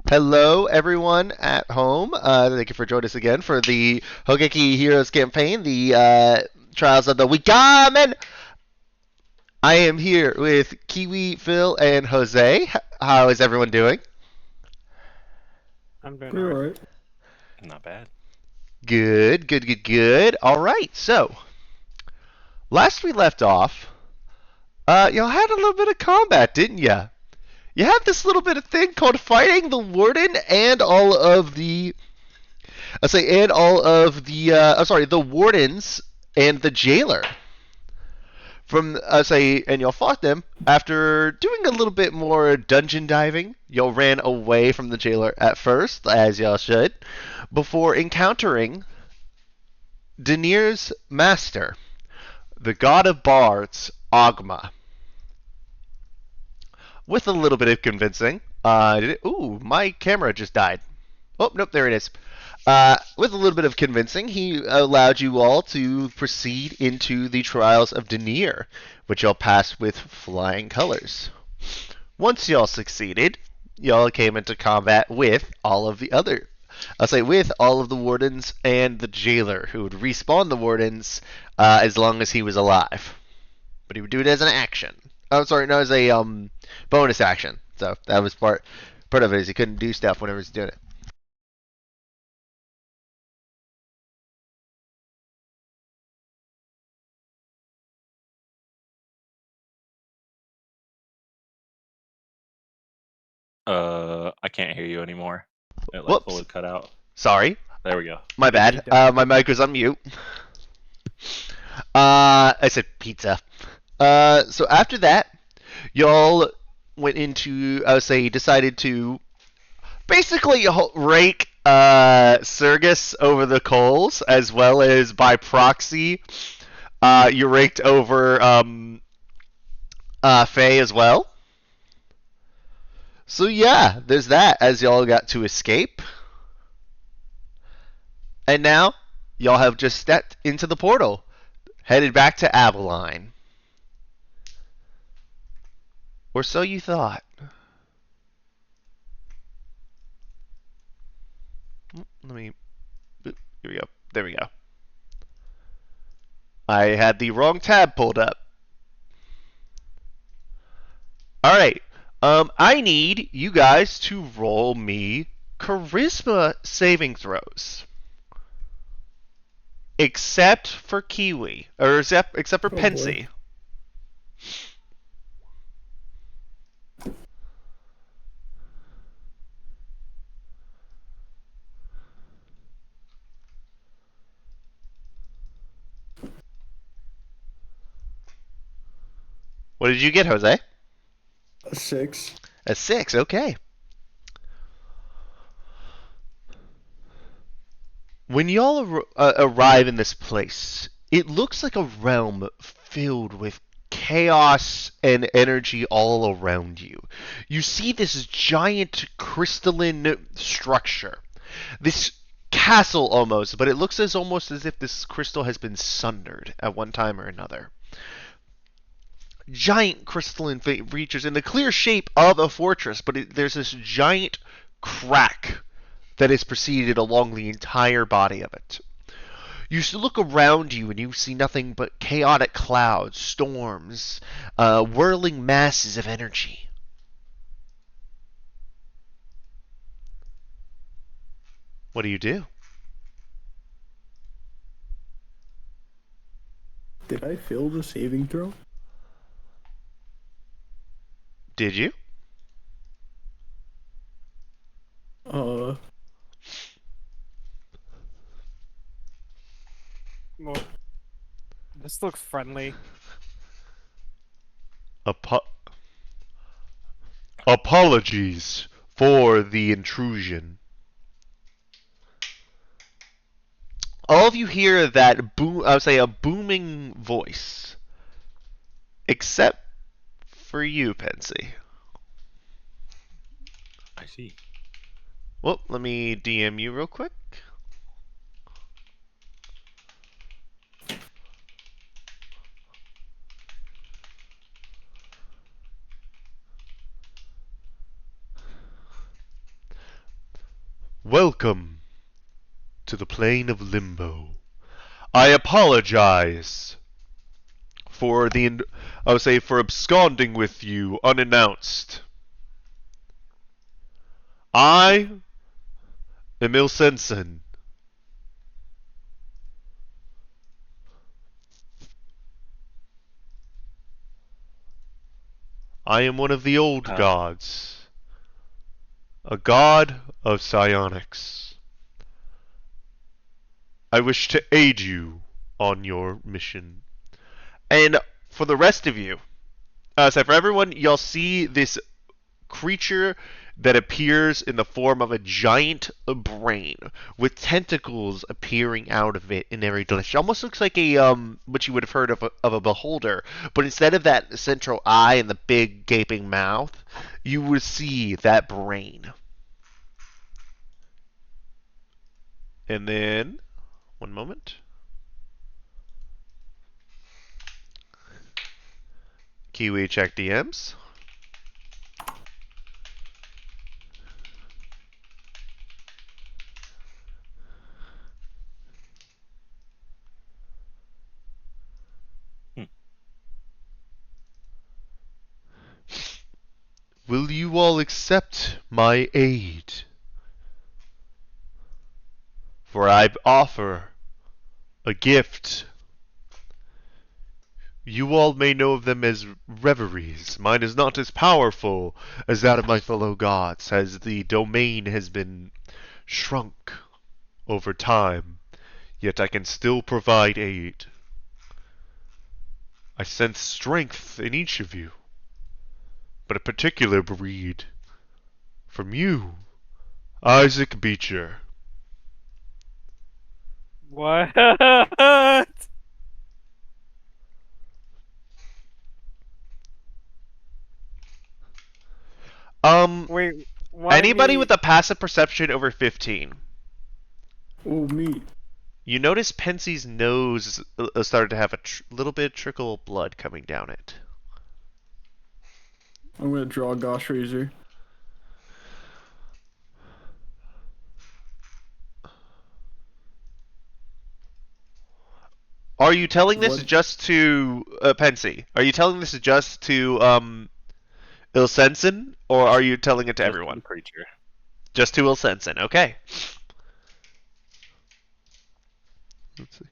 Hello, everyone at home. Thank you for joining us again for the Hogeki Heroes campaign, the Trials of the Wickermen. I am here with Kiwi, Phil, and Jose. How is everyone doing? I'm doing Pretty alright. alright. Not bad. Good, good, good, good. All right, so last we left off, y'all had a little bit of combat, didn't ya? You had this little bit of thing called fighting the warden and all of the the wardens and the jailer. And y'all fought them after doing a little bit more dungeon diving. Y'all ran away from the jailer at first, as y'all should, before encountering Denir's master, the god of bards, Ogma, with a little bit of convincing. Ooh, my camera just died. Oh, nope, there it is. With a little bit of convincing, he allowed you all to proceed into the trials of Denier, which y'all passed with flying colors. Once y'all succeeded, y'all came into combat with all of the other. With all of the wardens and the jailer, who would respawn the wardens as long as he was alive. But he would do it as an action. Oh, sorry, no, as a bonus action. So that was part of it is he couldn't do stuff whenever he's doing it. I can't hear you anymore. It like Whoops. fully cut out. Sorry. There we go. My bad. My mic was on mute. I said pizza. So after that, y'all went into, decided to basically rake Sergus over the coals, as well as by proxy, you raked over Faye as well. So yeah, there's that, as y'all got to escape. And now, y'all have just stepped into the portal, headed back to Abilene. Or so you thought. Let me. Here we go. There we go. I had the wrong tab pulled up. Alright. I need you guys to roll me charisma saving throws. Except for Kiwi. Or except for Oh, Pensy. boy. What did you get, Jose? A 6. A 6, okay. When y'all arrive in this place, it looks like a realm filled with chaos and energy all around you. You see this giant crystalline structure, this castle almost, but it looks almost as if this crystal has been sundered at one time or another. Giant crystalline features in the clear shape of a fortress, but there's this giant crack that is preceded along the entire body of it. You look around you and you see nothing but chaotic clouds, storms, whirling masses of energy. What do you do? Did I fail the saving throw? Did you? Uh, Well, this looks friendly. Apo- Apologies for the intrusion. All of you hear that boom. I would say a booming voice, except for you, Pensy. I see. Well, let me DM you real quick. Welcome to the plane of limbo. I apologize for I would say for absconding with you unannounced. I am Ilsensen. I am one of the old gods, a god of psionics. I wish to aid you on your mission. And for the rest of you, so for everyone, you'll see this creature that appears in the form of a giant brain with tentacles appearing out of it in every direction. Almost looks like a what you would have heard of a beholder, but instead of that central eye and the big gaping mouth, you would see that brain. And then, one moment. Kiwi check DMs. Will you all accept my aid? For I offer a gift. You all may know of them as reveries. Mine is not as powerful as that of my fellow gods, as the domain has been shrunk over time, yet I can still provide aid. I sense strength in each of you, but a particular breed. From you, Isaac Beecher. What? Wait, why Anybody me? with a passive perception over 15? Oh, me. You notice Pensie's nose started to have a little bit of trickle of blood coming down it. I'm gonna draw a Gosh Razor. Are you telling this What? just to Pensy? Are you telling this just to Ilsensen, or are you telling it to Just everyone? creature. Just to Ilsensen. Okay. Let's see.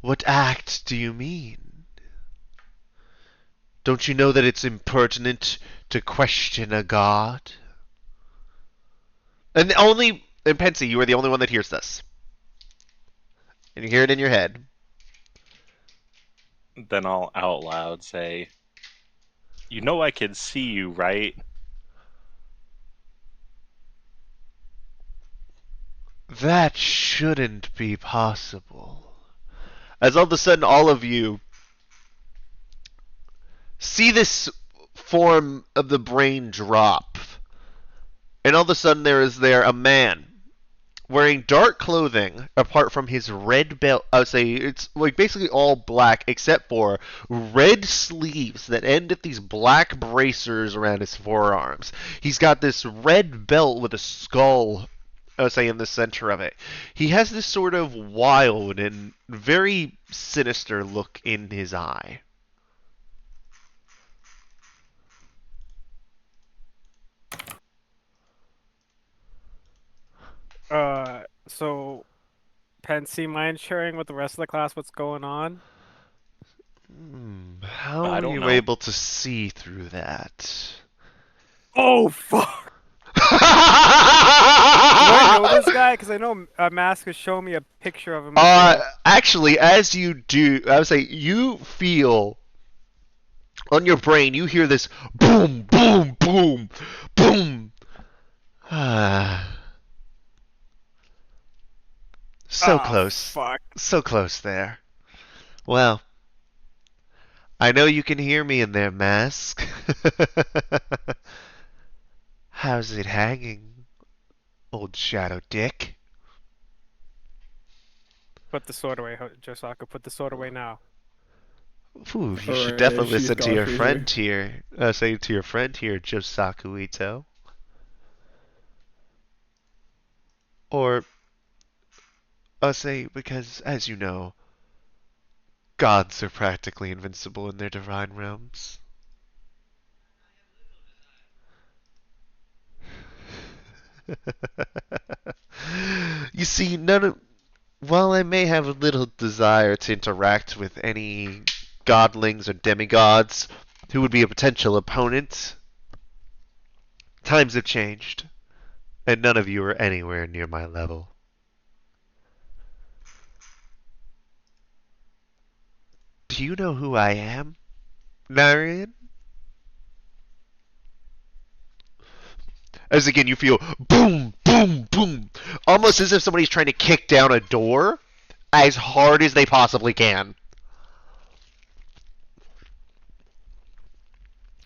What act do you mean? Don't you know that it's impertinent to question a god? And Pensy, you are the only one that hears this. And you hear it in your head. Then I'll out loud say, "You know I can see you, right?" That shouldn't be possible. As all of a sudden, all of you see this form of the brain drop. And all of a sudden, there a man wearing dark clothing apart from his red belt. I would say it's like basically all black except for red sleeves that end at these black bracers around his forearms. He's got this red belt with a skull, I would say, in the center of it. He has this sort of wild and very sinister look in his eye. So Pensy mind sharing with the rest of the class what's going on? How I are don't you know. able to see through that? Oh fuck! Do I know this guy? Because I know Mask has shown me a picture of him before. Actually, as you do, I would say you feel on your brain, you hear this boom, boom, boom, boom. So Ah, close. fuck. So close there. Well, I know you can hear me in there, Mask. How's it hanging, old Shadow Dick? Put the sword away, Josaka. Put the sword away now. Ooh, you should Alright, definitely she's listen to your Gosh friend Razor. here. Say to your friend here, Josaku Ito. Or, I'll say, because, as you know, gods are practically invincible in their divine realms. You see, while I may have a little desire to interact with any godlings or demigods who would be a potential opponent, times have changed, and none of you are anywhere near my level. Do you know who I am, Narian? As again, you feel boom, boom, boom, almost as if somebody's trying to kick down a door as hard as they possibly can.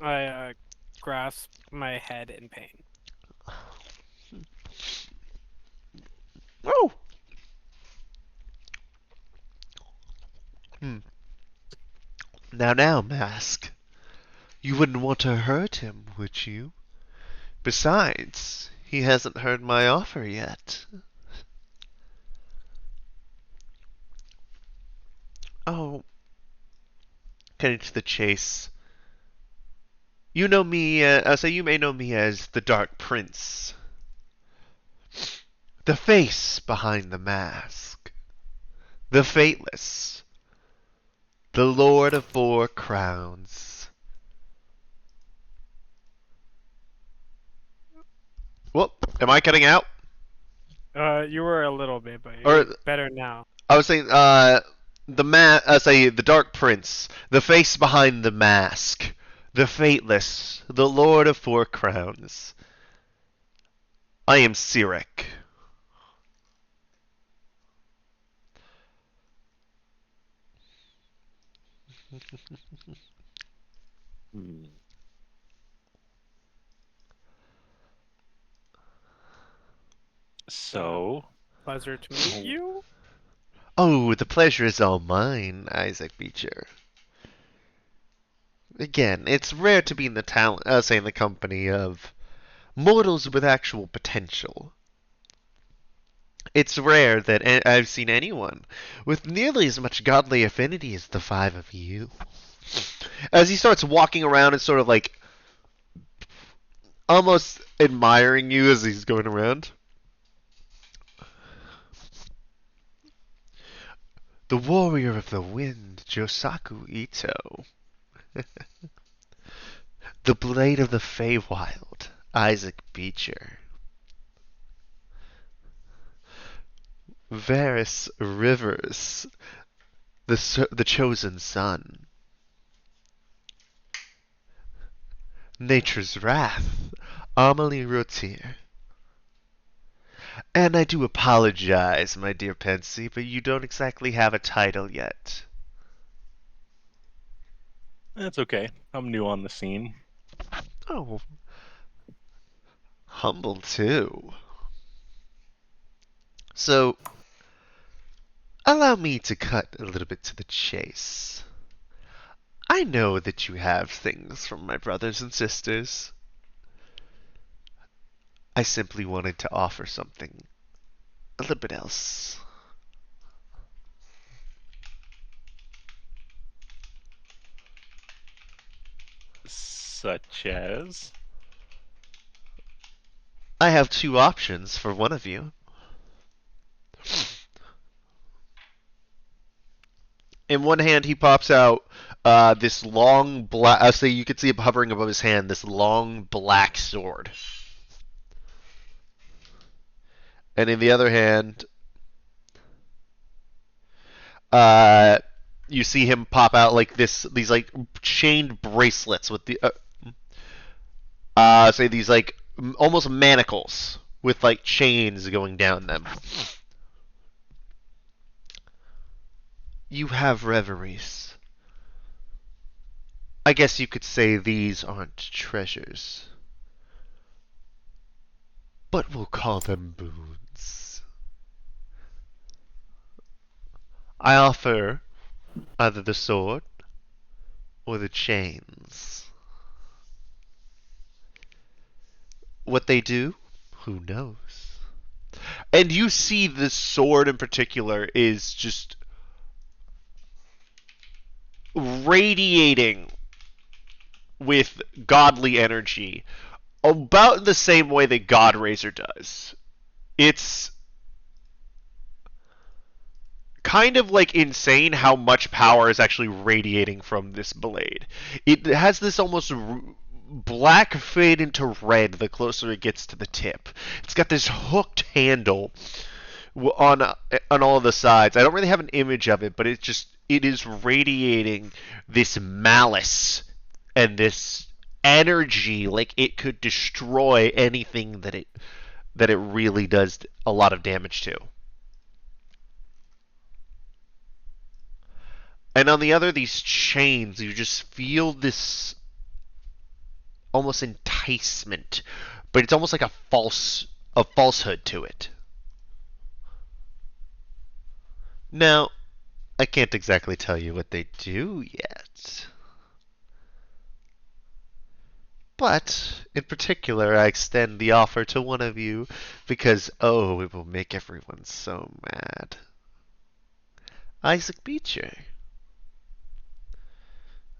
I grasp my head in pain. Oh! Hmm. Now, Mask. You wouldn't want to hurt him, would you? Besides, he hasn't heard my offer yet. Oh, getting to the chase. You know me, I'll say you may know me as the Dark Prince. The face behind the mask. The Fateless. The Lord of Four Crowns. Whoop, am I cutting out? You were a little bit, but Or, you're better now. I was saying, say the Dark Prince, the face behind the mask, the Fateless, the Lord of Four Crowns. I am Sirik. Hmm. So, Pleasure to meet you. Oh, the pleasure is all mine, Isaac Beecher. Again, it's rare to be in the in the company of mortals with actual potential. It's rare that I've seen anyone with nearly as much godly affinity as the five of you. As he starts walking around and sort of like almost admiring you as he's going around. The warrior of the wind, Josaku Ito. The blade of the Feywild, Isaac Beecher. Varys Rivers, the chosen son. Nature's wrath, Amelie Rotier. And I do apologize, my dear Pensy, but you don't exactly have a title yet. that's okay. I'm new on the scene. Oh, humble too. So, allow me to cut a little bit to the chase. I know that you have things from my brothers and sisters. I simply wanted to offer something a little bit else. Such as? I have two options for one of you. In one hand, he pops out this long black. So you can see it hovering above his hand. This long black sword. And in the other hand, uh, you see him pop out like these like chained bracelets with the say these like almost manacles with like chains going down them. You have reveries. I guess you could say these aren't treasures, but we'll call them boons. I offer either the sword or the chains. What they do, who knows? And you see this sword in particular is just radiating with godly energy, about the same way that God Razor does. It's kind of like insane how much power is actually radiating from this blade. It has this almost black fade into red the closer it gets to the tip. It's got this hooked handle on all of the sides. I don't really have an image of it, but it is radiating this malice and this energy like it could destroy anything that it really does a lot of damage to. And on the other, these chains, you just feel this almost enticement, but it's almost like a falsehood to it. Now, I can't exactly tell you what they do yet. But, in particular, I extend the offer to one of you because, oh, it will make everyone so mad. Isaac Beecher.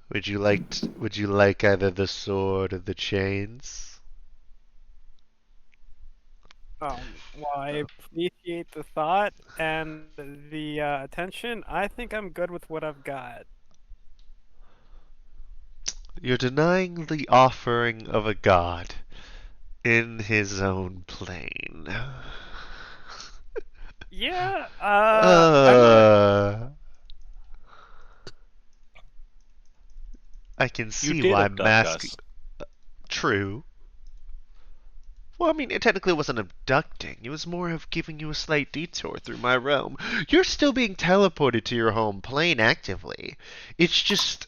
Would you like either the sword or the chains? Well, I appreciate the thought and the attention. I think I'm good with what I've got. You're denying the offering of a god in his own plane. Yeah, I can You see did why abduct mask. us. True. Well, I mean, it technically wasn't abducting. It was more of giving you a slight detour through my realm. You're still being teleported to your home plane actively. It's just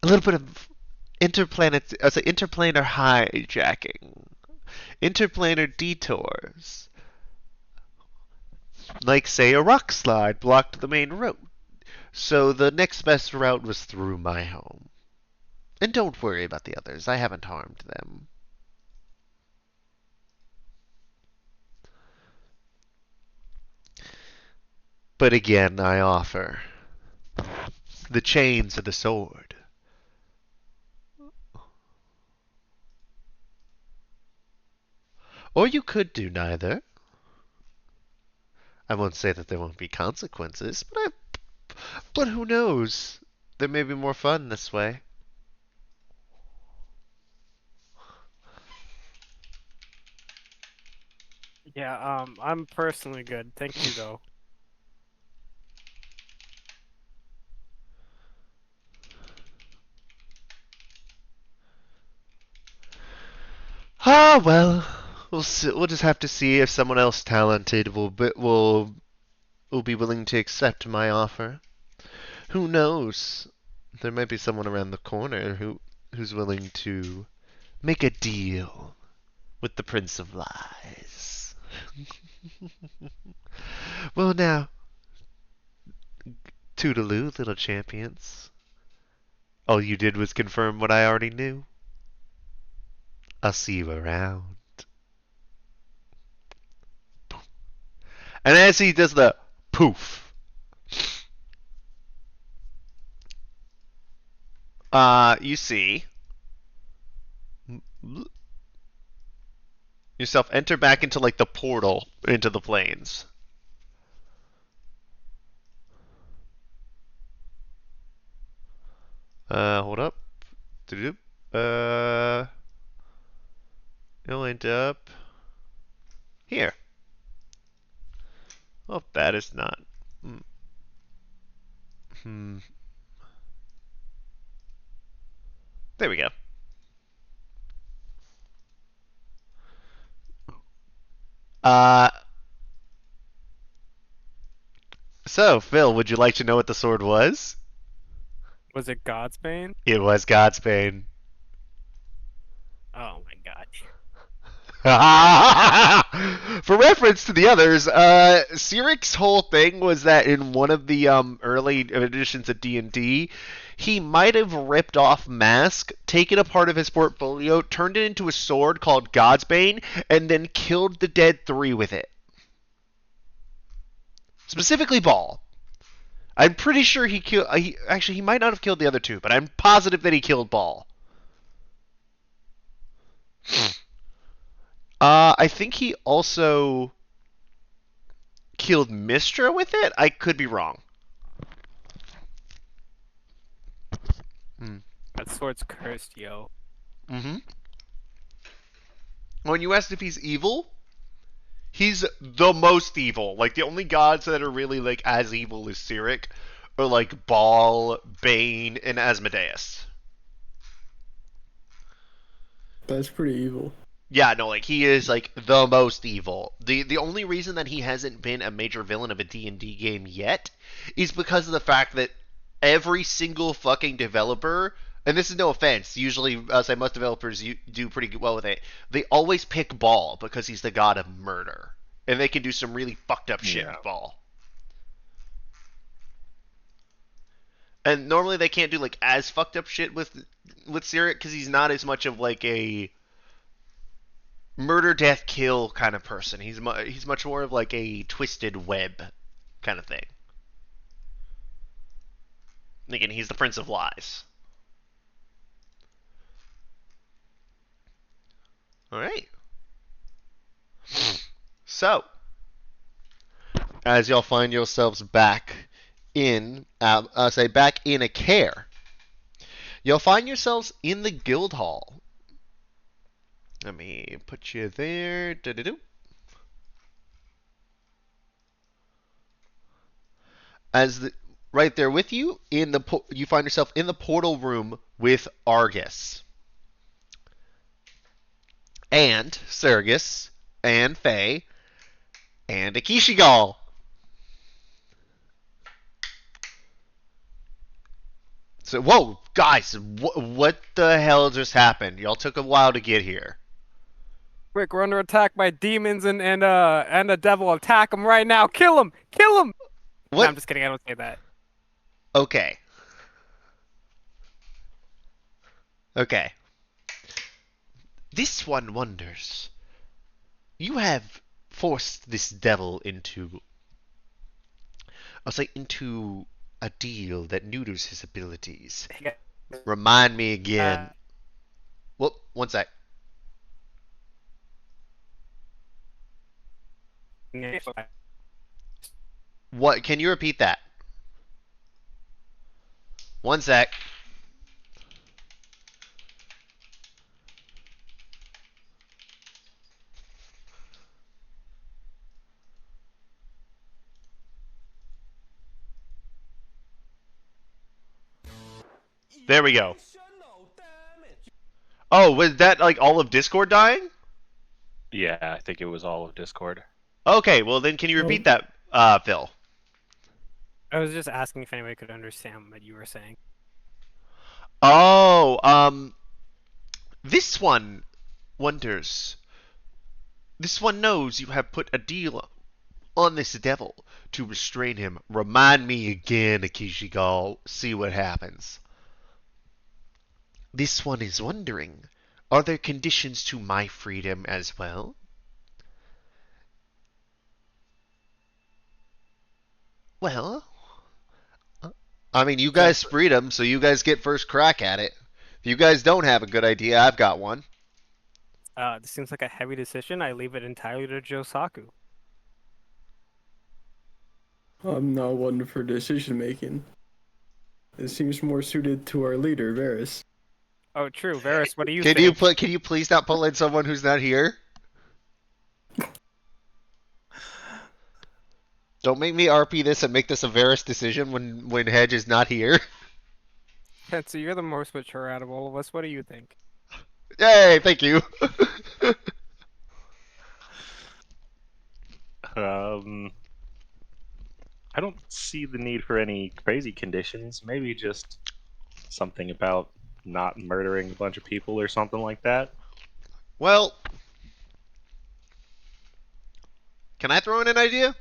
a little bit of interplanar hijacking, interplanar detours. Like, say, a rock slide blocked the main road, so the next best route was through my home. And don't worry about the others. I haven't harmed them. But again, I offer the chains of the sword. Or you could do neither. I won't say that there won't be consequences, but who knows? There may be more fun this way. yeah. I'm personally good. Thank you, though. Ah, well, we'll see, we'll just have to see if someone else talented will be willing to accept my offer. Who knows? There might be someone around the corner who's willing to make a deal with the Prince of Lies. Well, now, toodaloo, little champions. All you did was confirm what I already knew. I'll see you around. And as he does the poof, you see yourself enter back into like the portal into the plains. Hold up. Doo-doo. You'll end up here. Oh, that is not. Hmm. There we go. Uh, so, Phil, would you like to know what the sword was? Was it Godsbane? It was Godsbane. Oh my god. For reference to the others, Siric's whole thing was that in one of the early editions of D&D, he might have ripped off Mask, taken a part of his portfolio, turned it into a sword called Godsbane, and then killed the dead three with it. Specifically Ball. I'm pretty sure he killed. Actually, he might not have killed the other two, but I'm positive that he killed Ball. I think he also killed Mistra with it. I could be wrong. That sword's cursed, yo. Mm-hmm. When you asked if he's evil, he's the most evil. Like, the only gods that are really, like, as evil as Cyric are, like, Baal, Bane, and Asmodeus. That's pretty evil. Yeah, no, like, he is, like, the most evil. The only reason that he hasn't been a major villain of a D&D game yet is because of the fact that every single fucking developer, and this is no offense, usually, I'll say most developers do pretty well with it, they always pick Baal because he's the god of murder. And they can do some really fucked up shit Yeah. with Baal. And normally they can't do, like, as fucked up shit with Cyric because he's not as much of, like, a murder, death, kill kind of person. He's much more of like a twisted web kind of thing. Again, he's the Prince of Lies. All right. So, as y'all find yourselves back in, back in a care, you'll find yourselves in the guild hall. Let me put you there. Do-do-do. Right there with you you find yourself in the portal room with Argus and Sergus and Faye and Akishigal. So, whoa, guys, what the hell just happened? Y'all took a while to get here. Quick, we're under attack by demons and a devil. Attack him right now. Kill him. Kill him. What? No, I'm just kidding. I don't say that. Okay. Okay. This one wonders. You have forced this devil into a deal that neuters his abilities. Remind me again. Whoop, one sec. What? Can you repeat that? One sec. There we go. Oh, was that like all of Discord dying? Yeah, I think it was all of Discord. Okay, well then can you repeat that, Phil? I was just asking if anybody could understand what you were saying. Oh, this one wonders. This one knows you have put a deal on this devil to restrain him. Remind me again, Akishigal. See what happens. This one is wondering, are there conditions to my freedom as well? Well, I mean, you guys freed him, so you guys get first crack at it. If you guys don't have a good idea, I've got one. This seems like a heavy decision. I leave it entirely to Josaku. I'm not one for decision making. It seems more suited to our leader, Varys. Oh, true. Varys, what do you Can think? Can you please not pull in someone who's not here? Don't make me RP this and make this a Varys decision when Hedge is not here. Tensu, you're the most mature out of all of us. What do you think? Yay, thank you. I don't see the need for any crazy conditions. Maybe just something about not murdering a bunch of people or something like that. Well, can I throw in an idea?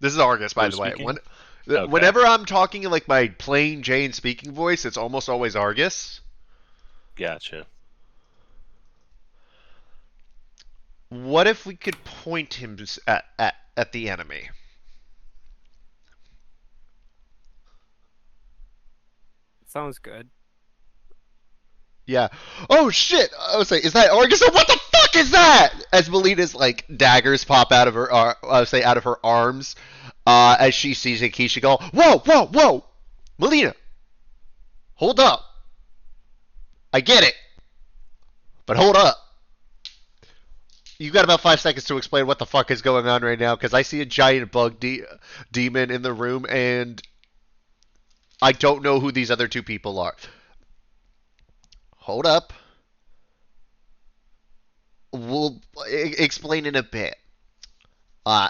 This is Argus, by Who's the way. speaking? Okay. Whenever I'm talking in like my plain Jane speaking voice, it's almost always Argus. Gotcha. What if we could point him at the enemy? Sounds good. Yeah. Oh shit! I was like, is that Argus? What the fuck is that? As Melina's like daggers pop out of her, I would say out of her arms, as she sees Akeisha go, whoa, whoa, whoa, Melina, hold up. I get it, but hold up. You got about 5 seconds to explain what the fuck is going on right now, because I see a giant bug demon in the room, and I don't know who these other two people are. Hold up. We'll explain in a bit. Uh,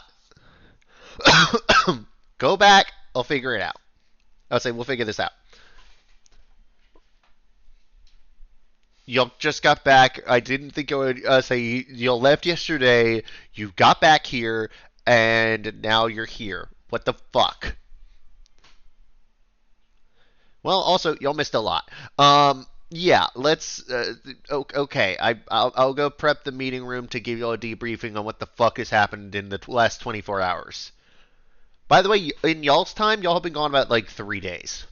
go back. I'll figure it out. I'll say we'll figure this out. Y'all just got back. I didn't think you would say y'all left yesterday. You got back here, and now you're here. What the fuck? Well, also y'all missed a lot. Yeah, let's. Okay, I'll go prep the meeting room to give y'all a debriefing on what the fuck has happened in the last 24 hours. By the way, in y'all's time, y'all have been gone about like 3 days.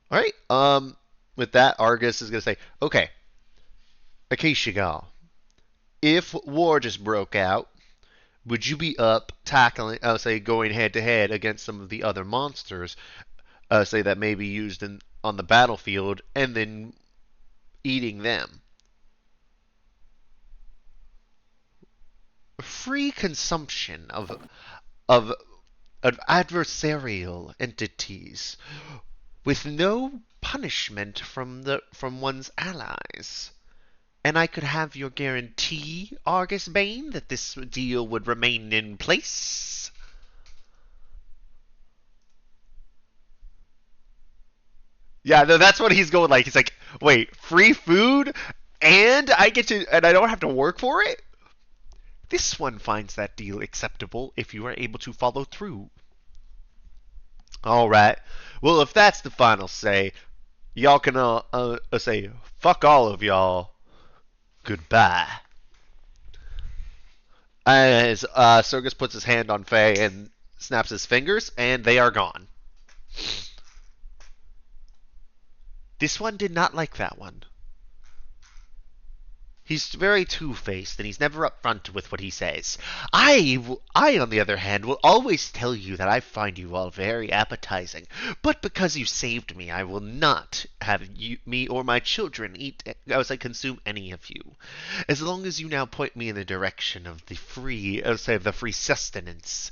All right. With that, Argus is gonna say, okay, Akeisha, if war just broke out, would you be up tackling, say, going head to head against some of the other monsters, say that may be used on the battlefield, and then eating them? Free consumption of adversarial entities with no punishment from one's allies. And I could have your guarantee, Argus Bane, that this deal would remain in place? Yeah, no, that's what he's going like. He's like, wait, free food and I don't have to work for it? This one finds that deal acceptable if you are able to follow through. All right. Well, if that's the final say, y'all can say fuck all of y'all. Goodbye. As Sergus puts his hand on Faye and snaps his fingers, and they are gone. This one did not like that one. He's very two-faced, and he's never upfront with what he says. On the other hand, will always tell you that I find you all very appetizing. But because you saved me, I will not have me or my children eat as I consume any of you. As long as you now point me in the direction of the free, the free sustenance,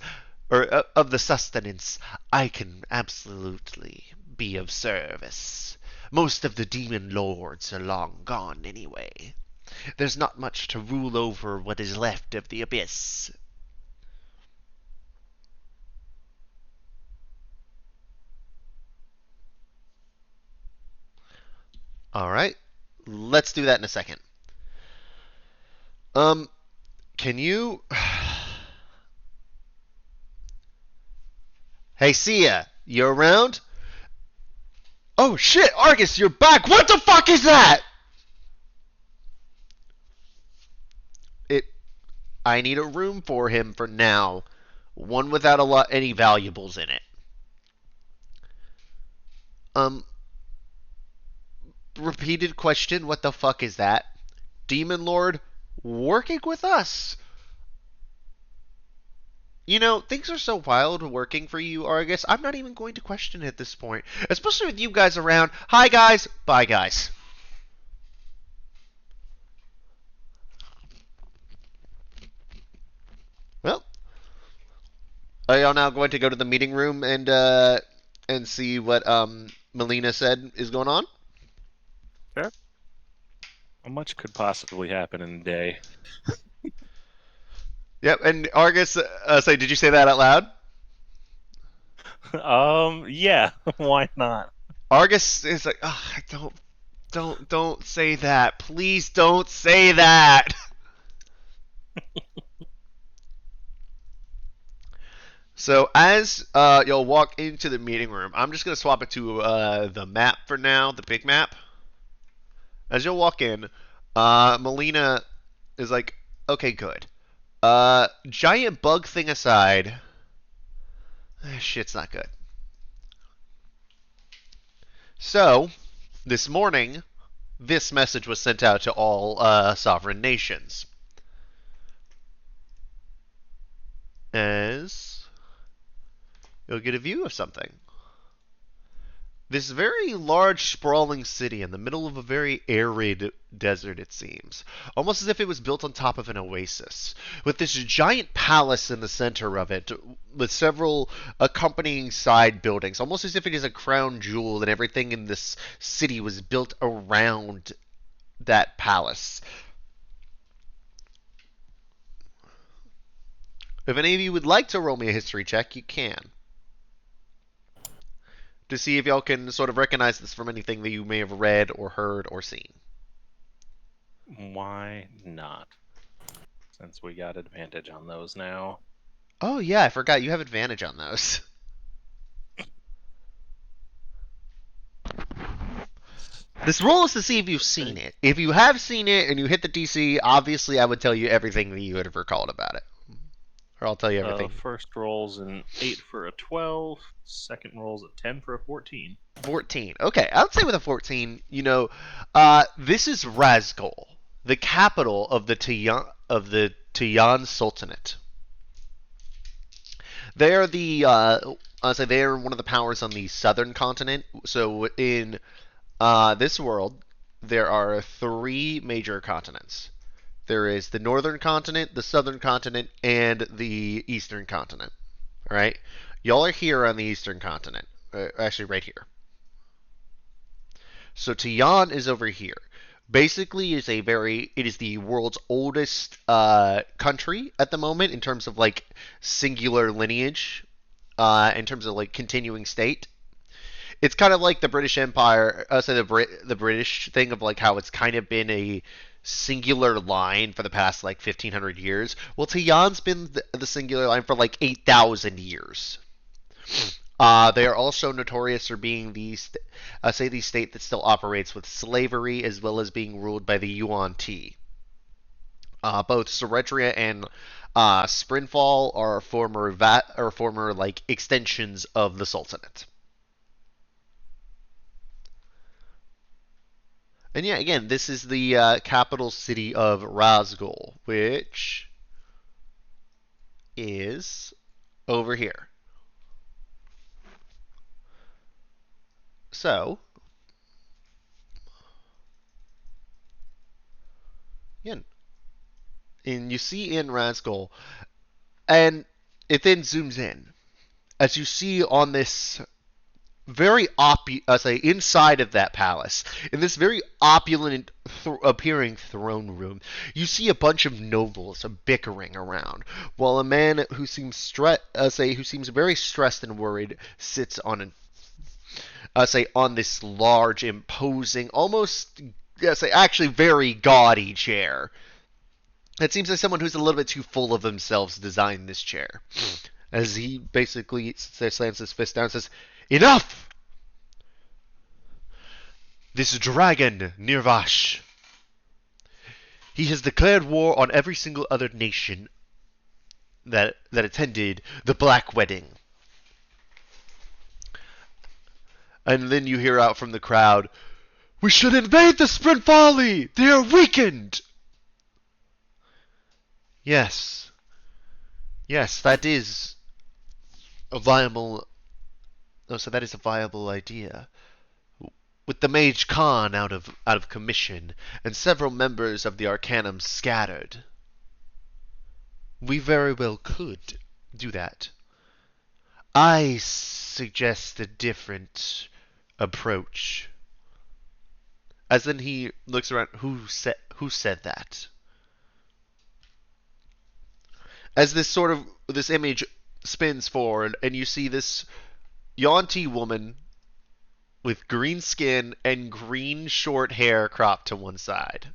or of the sustenance, I can absolutely be of service. Most of the demon lords are long gone anyway. There's not much to rule over what is left of the abyss. Alright, let's do that in a second. Can you... Hey, Sia, you around? Oh shit, Argus, you're back! What the fuck is that? I need a room for him for now. One without any valuables in it. Repeated question, what the fuck is that? Demon Lord working with us. You know, things are so wild working for you, Argus. I'm not even going to question it at this point. Especially with you guys around. Hi, guys. Bye, guys. Well, are y'all now going to go to the meeting room and see what Melina said is going on? Sure. How much could possibly happen in a day? Yep, and Argus, did you say that out loud? Yeah, why not? Argus is like, don't say that. Please don't say that. So as you'll walk into the meeting room, I'm just gonna swap it to the map for now, the big map. As you'll walk in, Melina is like, okay, good. Giant bug thing aside, shit's not good. So, this morning, this message was sent out to all sovereign nations. As you'll get a view of something. This very large, sprawling city in the middle of a very arid desert, it seems. Almost as if it was built on top of an oasis. With this giant palace in the center of it, with several accompanying side buildings. Almost as if it is a crown jewel and everything in this city was built around that palace. If any of you would like to roll me a history check, you can. To see if y'all can sort of recognize this from anything that you may have read or heard or seen. Why not? Since we got advantage on those now. Oh yeah, I forgot you have advantage on those. This roll is to see if you've seen it. If you have seen it and you hit the DC, obviously I would tell you everything that you would have recalled about it. Or I'll tell you everything. First roll's an 8 for a 12. Second roll's a 10 for a 14. 14. Okay, I would say with a 14, this is Razgol, the capital of the Tiyan Sultanate. They are they are one of the powers on the southern continent. So in this world, there are 3 major continents. There is the northern continent, the southern continent, and the eastern continent. All right, y'all are here on the eastern continent. Actually, right here. So Tiyan is over here. Basically, it is the world's oldest country at the moment in terms of like singular lineage, in terms of like continuing state. It's kind of like the British Empire, the British thing of like how it's kind of been a singular line for the past like 1500 years. Well, Tiyan's been the singular line for like 8,000 years. They are also notorious for being the state that still operates with slavery as well as being ruled by the Yuan Ti. Both Soretria and Sprinfall are former like extensions of the Sultanate. And yeah, again, this is the capital city of Razgol, which is over here. So, again, and you see in Razgol, and it then zooms in, as you see on this very inside of that palace, in this very opulent appearing throne room, you see a bunch of nobles bickering around, while a man who seems very stressed and worried sits on on this large, imposing, almost actually very gaudy chair. It seems like someone who's a little bit too full of themselves designed this chair. As he basically slams his fist down and says, "Enough! This dragon, Nirvash, he has declared war on every single other nation that attended the Black Wedding." And then you hear out from the crowd, "We should invade the Sprint Folly! They are weakened!" Yes. Yes, that is a viable... Oh, so that is a viable idea. With the Mage Khan out of commission, and several members of the Arcanum scattered, we very well could do that. I suggest a different approach. As then he looks around, who said that? As this image spins forward, and you see this Yuan-Ti woman with green skin and green short hair cropped to one side.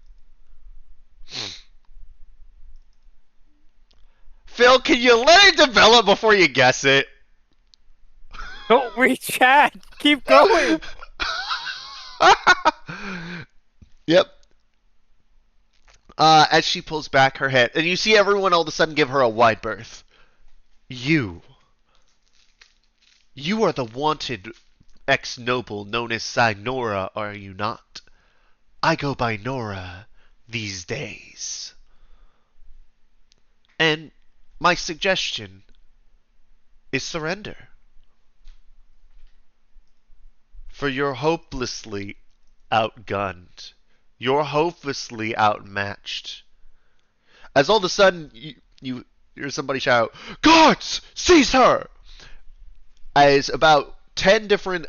Phil, can you let it develop before you guess it? Don't reach chat. Keep going. Yep. as she pulls back her head, and you see everyone all of a sudden give her a wide berth. You are the wanted ex-noble known as Nora, are you not? I go by Nora these days. And my suggestion is surrender. For you're hopelessly outgunned. You're hopelessly outmatched. As all of a sudden, you hear somebody shout, "Guards! Seize her!" As about 10 different,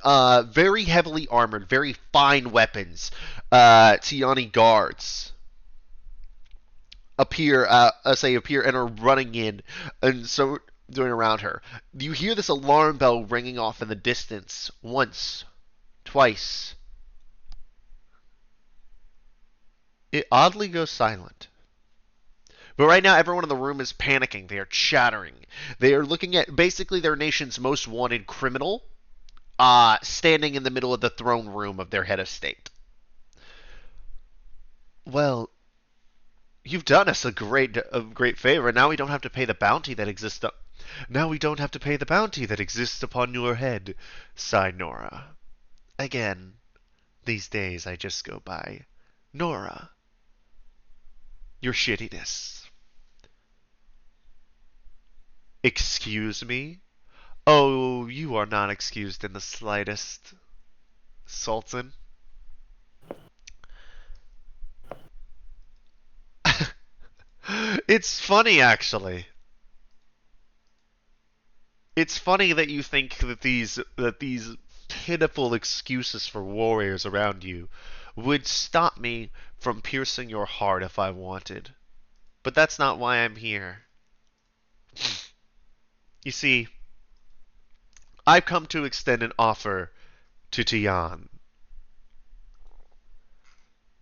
very heavily armored, very fine weapons, Tiani guards appear and are running in, and so doing around her. You hear this alarm bell ringing off in the distance, once, twice. It oddly goes silent. But right now, everyone in the room is panicking. They are chattering. They are looking at basically their nation's most wanted criminal, standing in the middle of the throne room of their head of state. Well, you've done us a great favor. Now we don't have to pay the bounty that exists. Now we don't have to pay the bounty that exists upon your head, sighed Nora. Again, these days I just go by Nora. Your shittiness. Excuse me? Oh, you are not excused in the slightest, Sultan. It's funny, actually. It's funny that you think that these pitiful excuses for warriors around you would stop me from piercing your heart if I wanted. But that's not why I'm here. You see, I've come to extend an offer to Tian.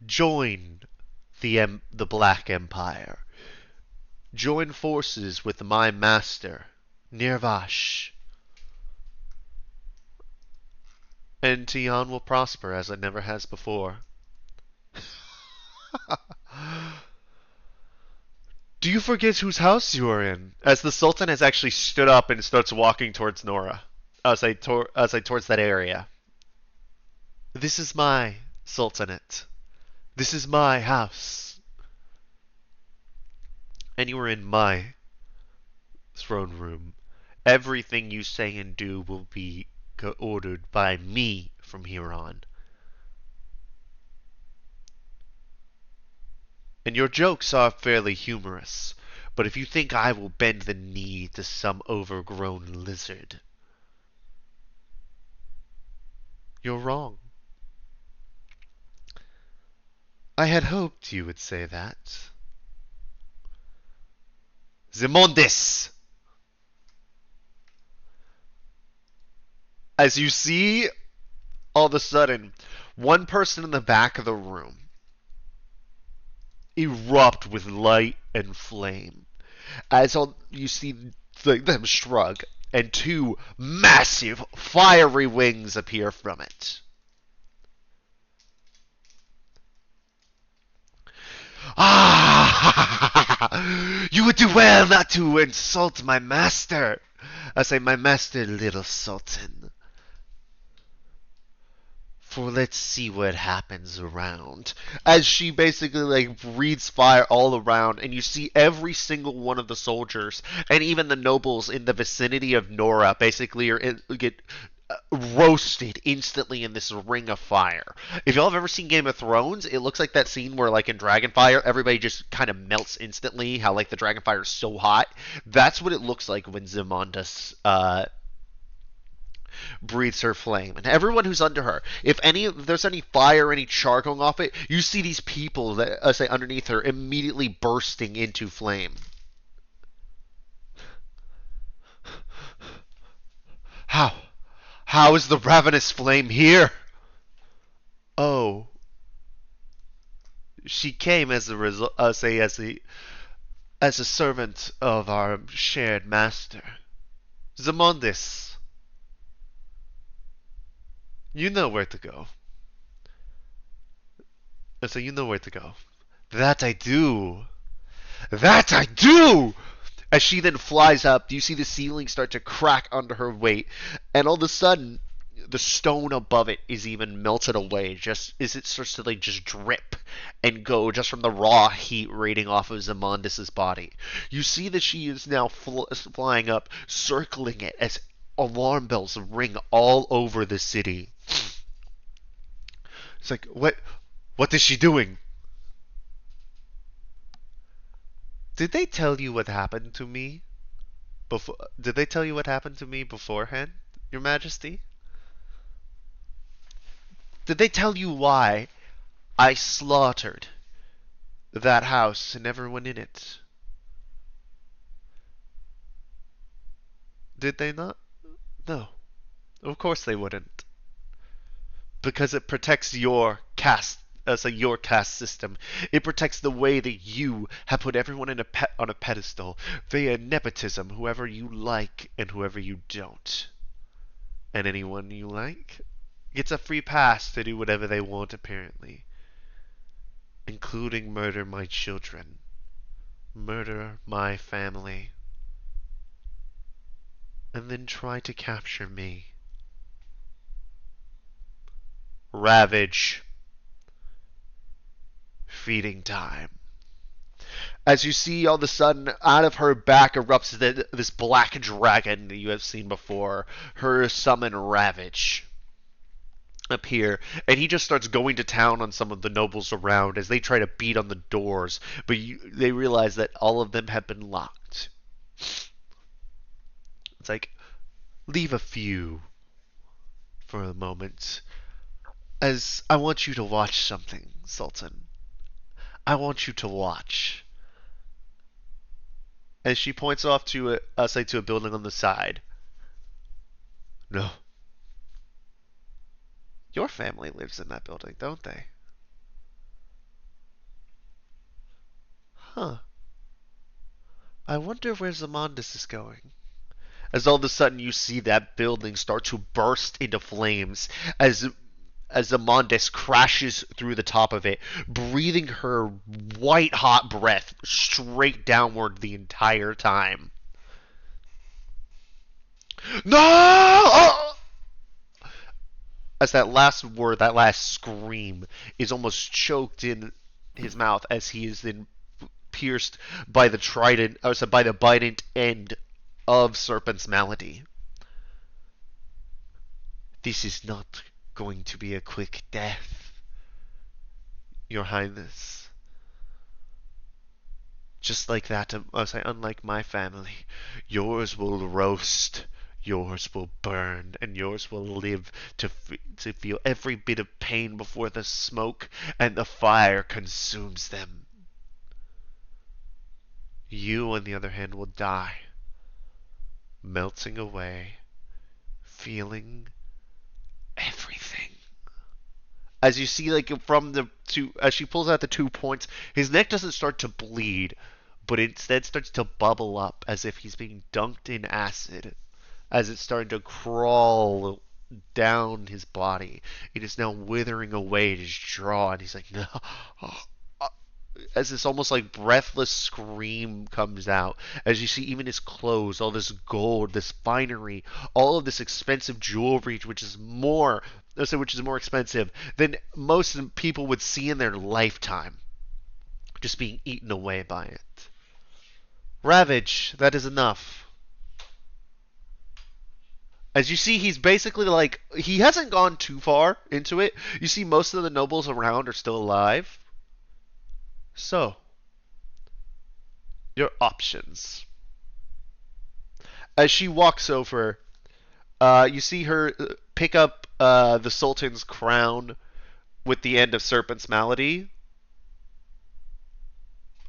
Join the Black Empire. Join forces with my master, Nirvash. And Tian will prosper as it never has before. Do you forget whose house you are in? As the Sultan has actually stood up and starts walking towards Nora. Towards that area. This is my Sultanate. This is my house. And you are in my throne room. Everything you say and do will be ordered by me from here on. And your jokes are fairly humorous, but if you think I will bend the knee to some overgrown lizard, you're wrong. I had hoped you would say that. Zimondis! As you see, all of a sudden, one person in the back of the room erupt with light and flame. As you see them shrug, and two massive fiery wings appear from it. Ah! You would do well not to insult my master. I say, my master, little Sultan. For let's see what happens around. As she basically breathes fire all around, and you see every single one of the soldiers and even the nobles in the vicinity of Nora basically get roasted instantly in this ring of fire. If y'all have ever seen Game of Thrones, it looks like that scene where in Dragonfire everybody just kind of melts instantly, how the Dragonfire is so hot. That's what it looks like when Zimondas breathes her flame. And everyone who's under her, if there's any fire, any char going off it, you see these people that underneath her immediately bursting into flame. How is the ravenous flame here? Oh, she came as a result, as a servant of our shared master, Zamondis. You know where to go. So you know where to go. That I do. That I do! As she then flies up, you see the ceiling start to crack under her weight, and all of a sudden, the stone above it is even melted away, just as it starts to like just drip and go just from the raw heat radiating off of Zamondis' body. You see that she is now flying up, circling it as alarm bells ring all over the city. It's like, what is she doing? Did they tell you what happened to me? Did they tell you what happened to me beforehand, Your Majesty? Did they tell you why I slaughtered that house and everyone in it? Did they not? No. Of course they wouldn't. Because it protects your caste, your caste system. It protects the way that you have put everyone on a pedestal via nepotism, whoever you like and whoever you don't. And anyone you like gets a free pass to do whatever they want, apparently. Including murder my children. Murder my family. And then try to capture me. Ravage. Feeding time. As you see, all of a sudden, out of her back erupts this black dragon that you have seen before. Her summon Ravage appear, and he just starts going to town on some of the nobles around as they try to beat on the doors, but they realize that all of them have been locked. It's like, leave a few for a moment, as I want you to watch something, Sultan. I want you to watch. As she points off to to a building on the side. No. Your family lives in that building, don't they? Huh. I wonder where Zamondis is going. As all of a sudden you see that building start to burst into flames as Zamondis crashes through the top of it, breathing her white hot breath straight downward the entire time. No! Oh! As that last word, that last scream, is almost choked in his mouth as he is then pierced by the trident, by the bident end of Serpent's malady. This is not going to be a quick death, Your Highness. Just like that, unlike my family, yours will roast, yours will burn, and yours will live to feel every bit of pain before the smoke and the fire consumes them. You, on the other hand, will die, melting away, feeling everything. As you see, like from the two, as she pulls out the 2 points, his neck doesn't start to bleed, but instead starts to bubble up as if he's being dunked in acid, as it's starting to crawl down his body. It is now withering away at his jaw, and he's like, no. As this almost like breathless scream comes out, as you see even his clothes, all this gold, this finery, all of this expensive jewelry, which is more expensive than most people would see in their lifetime, just being eaten away by it. Ravage, that is enough. As you see, he's basically like, he hasn't gone too far into it. You see most of the nobles around are still alive. So, your options. As she walks over, you see her pick up the Sultan's crown with the end of Serpent's malady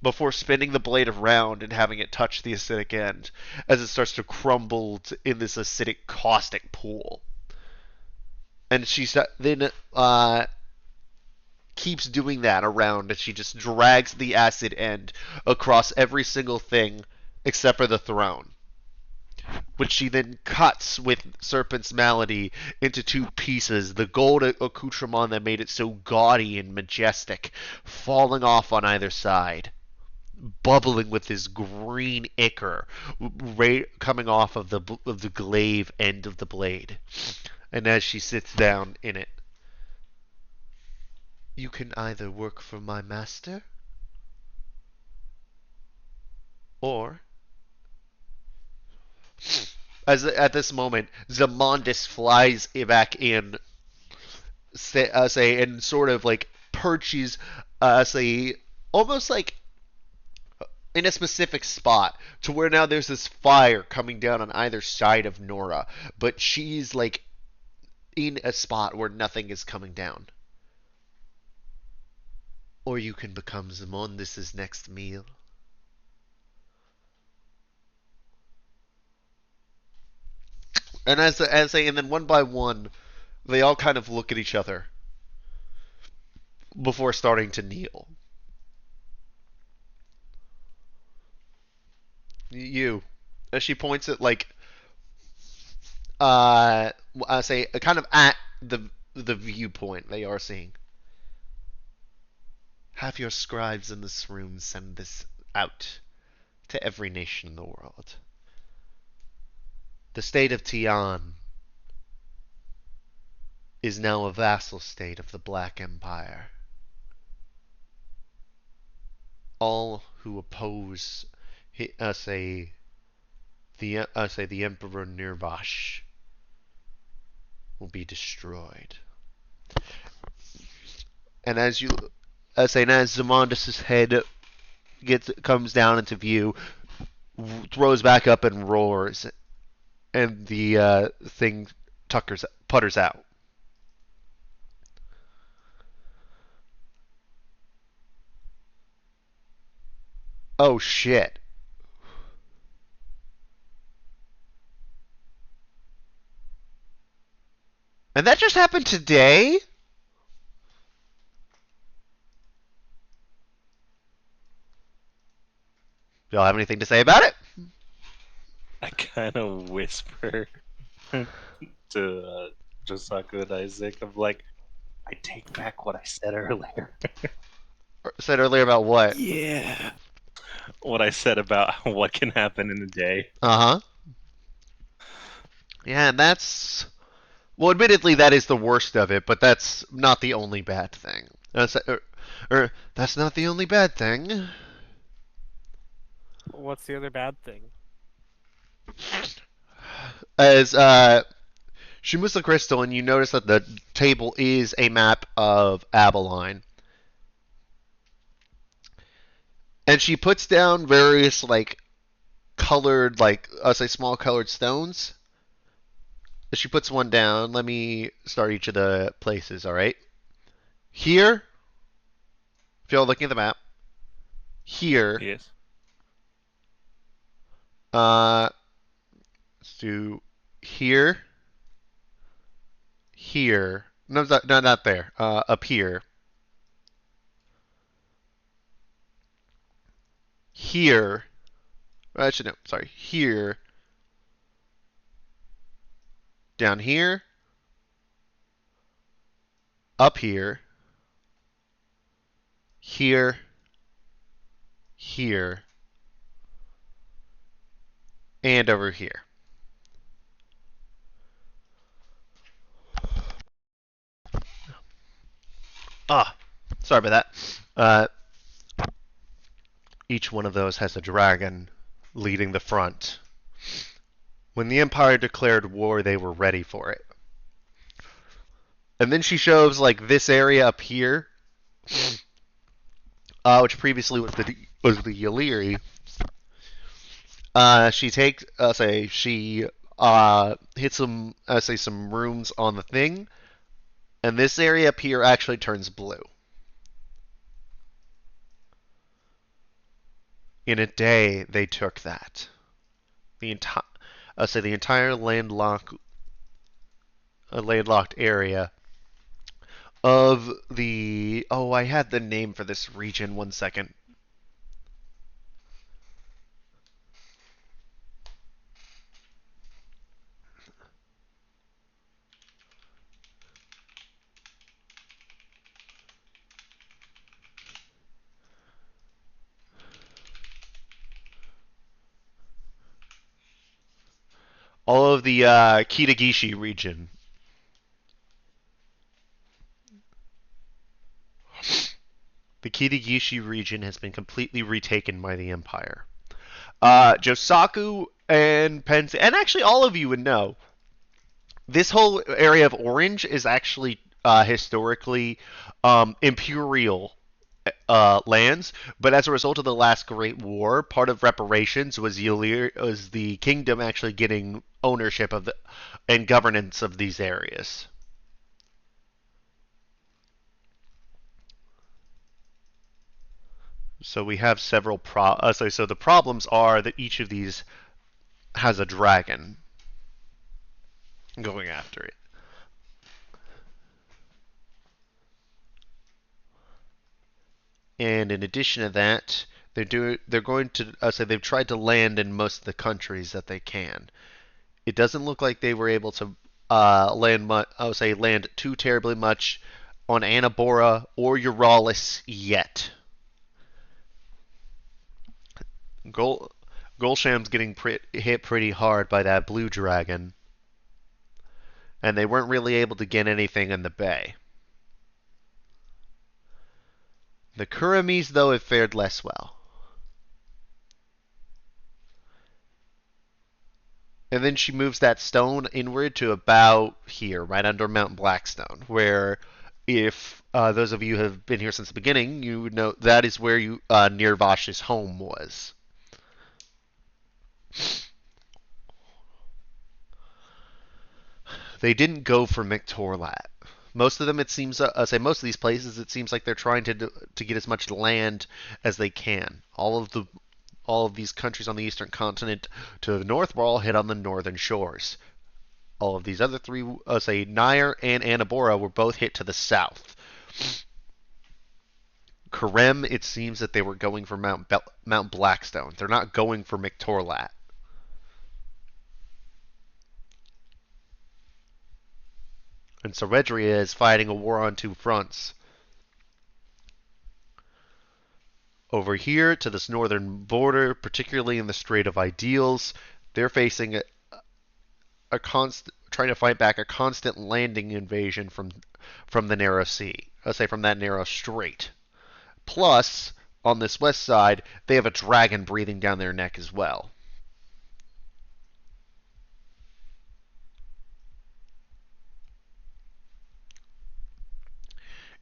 before spinning the blade around and having it touch the acidic end as it starts to crumble in this acidic caustic pool. And she then keeps doing that around, and she just drags the acid end across every single thing except for the throne. which she then cuts with Serpent's Malady into two pieces, the gold accoutrement that made it so gaudy and majestic, falling off on either side, bubbling with this green ichor coming off of the glaive end of the blade. And as she sits down in it, you can either work for my master, or as at this moment, Zamondis flies back in, say, and sort of like perches, say, almost like in a specific spot to where now there's this fire coming down on either side of Nora, but she's like in a spot where nothing is coming down. Or you can become Zamondis' next meal. And and then one by one, they all kind of look at each other before starting to kneel. You, as she points at like, I say, kind of at the viewpoint they are seeing. Have your scribes in this room send this out to every nation in the world. The state of Tian is now a vassal state of the Black Empire. All who oppose, say the Emperor Nirvash will be destroyed. And as Zamondis' head comes down into view, throws back up and roars, and the thing putters out. Oh shit. And that just happened today? Y'all have anything to say about it? I kind of whisper to Josaku and Isaac. I'm like, I take back what I said earlier. Said earlier about what? Yeah. What I said about what can happen in a day. Uh-huh. Yeah, and that's... Well, admittedly, that is the worst of it, but that's not the only bad thing. That's not the only bad thing. What's the other bad thing? As she moves the crystal, and you notice that the table is a map of Abilene. And she puts down various, like, colored, like, I'll say small colored stones. She puts one down. Let me start each of the places, alright? Here, if y'all looking at the map, here, Yes. let's do here, here, no, not there, up here, here, actually, no, sorry, here, down here, up here, here, here, and over here. Ah, sorry about that. Each one of those has a dragon leading the front. When the Empire declared war, they were ready for it. And then she shows like this area up here, which previously was the Yaliri. She takes, she hits some, some runes on the thing, and this area up here actually turns blue. In a day, they took that. The entire landlocked area of the. Oh, I had the name for this region. 1 second. all of the Kitagishi region. The Kitagishi region has been completely retaken by the Empire. Josaku and Pens, and actually all of you would know, this whole area of Orange is actually historically imperial lands, but as a result of the last Great War, part of reparations was the kingdom actually getting ownership of the and governance of these areas. So we have several so the problems are that each of these has a dragon going after it. And in addition to that, they're going to say they've tried to land in most of the countries that they can. It doesn't look like they were able to I would say land too terribly much on Anabora or Euralis yet. Gol Golsham's getting hit pretty hard by that blue dragon, and they weren't really able to get anything in the bay. The Kuramis, though, have fared less well. And then she moves that stone inward to about here, right under Mount Blackstone, where if those of you who have been here since the beginning, you would know that is where Nirvash's home was. They didn't go for Mictorlat. Most of them, it seems, I say most of these places, it seems like they're trying to get as much land as they can. All of these countries on the eastern continent to the north were all hit on the northern shores. All of these other three, say Nair and Anabora, were both hit to the south. Karem, it seems that they were going for Mount Blackstone. They're not going for Mictorlat. And Soredria is fighting a war on two fronts. Over here to this northern border, particularly in the Strait of Ideals, they're facing a constant, trying to fight back a constant landing invasion from the narrow sea. I'll say from that narrow strait. Plus, on this west side, they have a dragon breathing down their neck as well.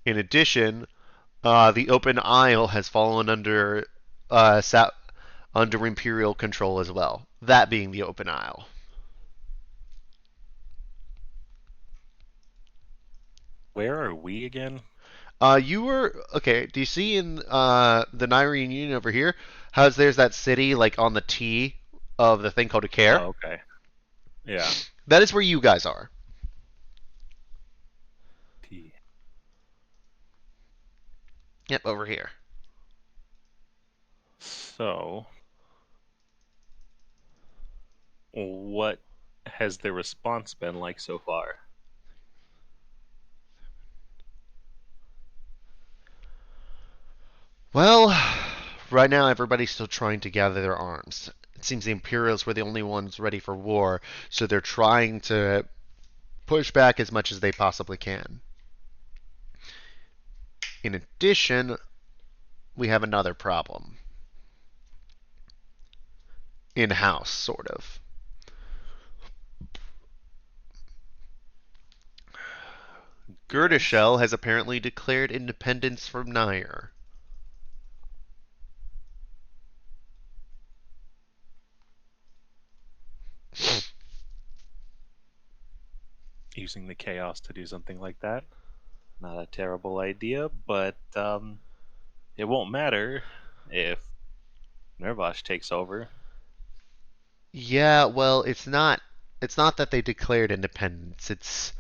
In addition, the Open Isle has fallen under Imperial control as well. That being the Open Isle. Where are we again? You were okay. Do you see in the Nyrene Union over here? How's there's that city like on the T of the thing called a care? Oh, okay. Yeah. That is where you guys are. P. Yep, over here. So, what has the response been like so far? Well, right now everybody's still trying to gather their arms. It seems the Imperials were the only ones ready for war, so they're trying to push back as much as they possibly can. In addition, we have another problem. In-house, sort of. Gurdishel has apparently declared independence from Nair. Using the chaos to do something like that? Not a terrible idea, but it won't matter if Nervash takes over. Yeah, well, it's not that they declared independence, it's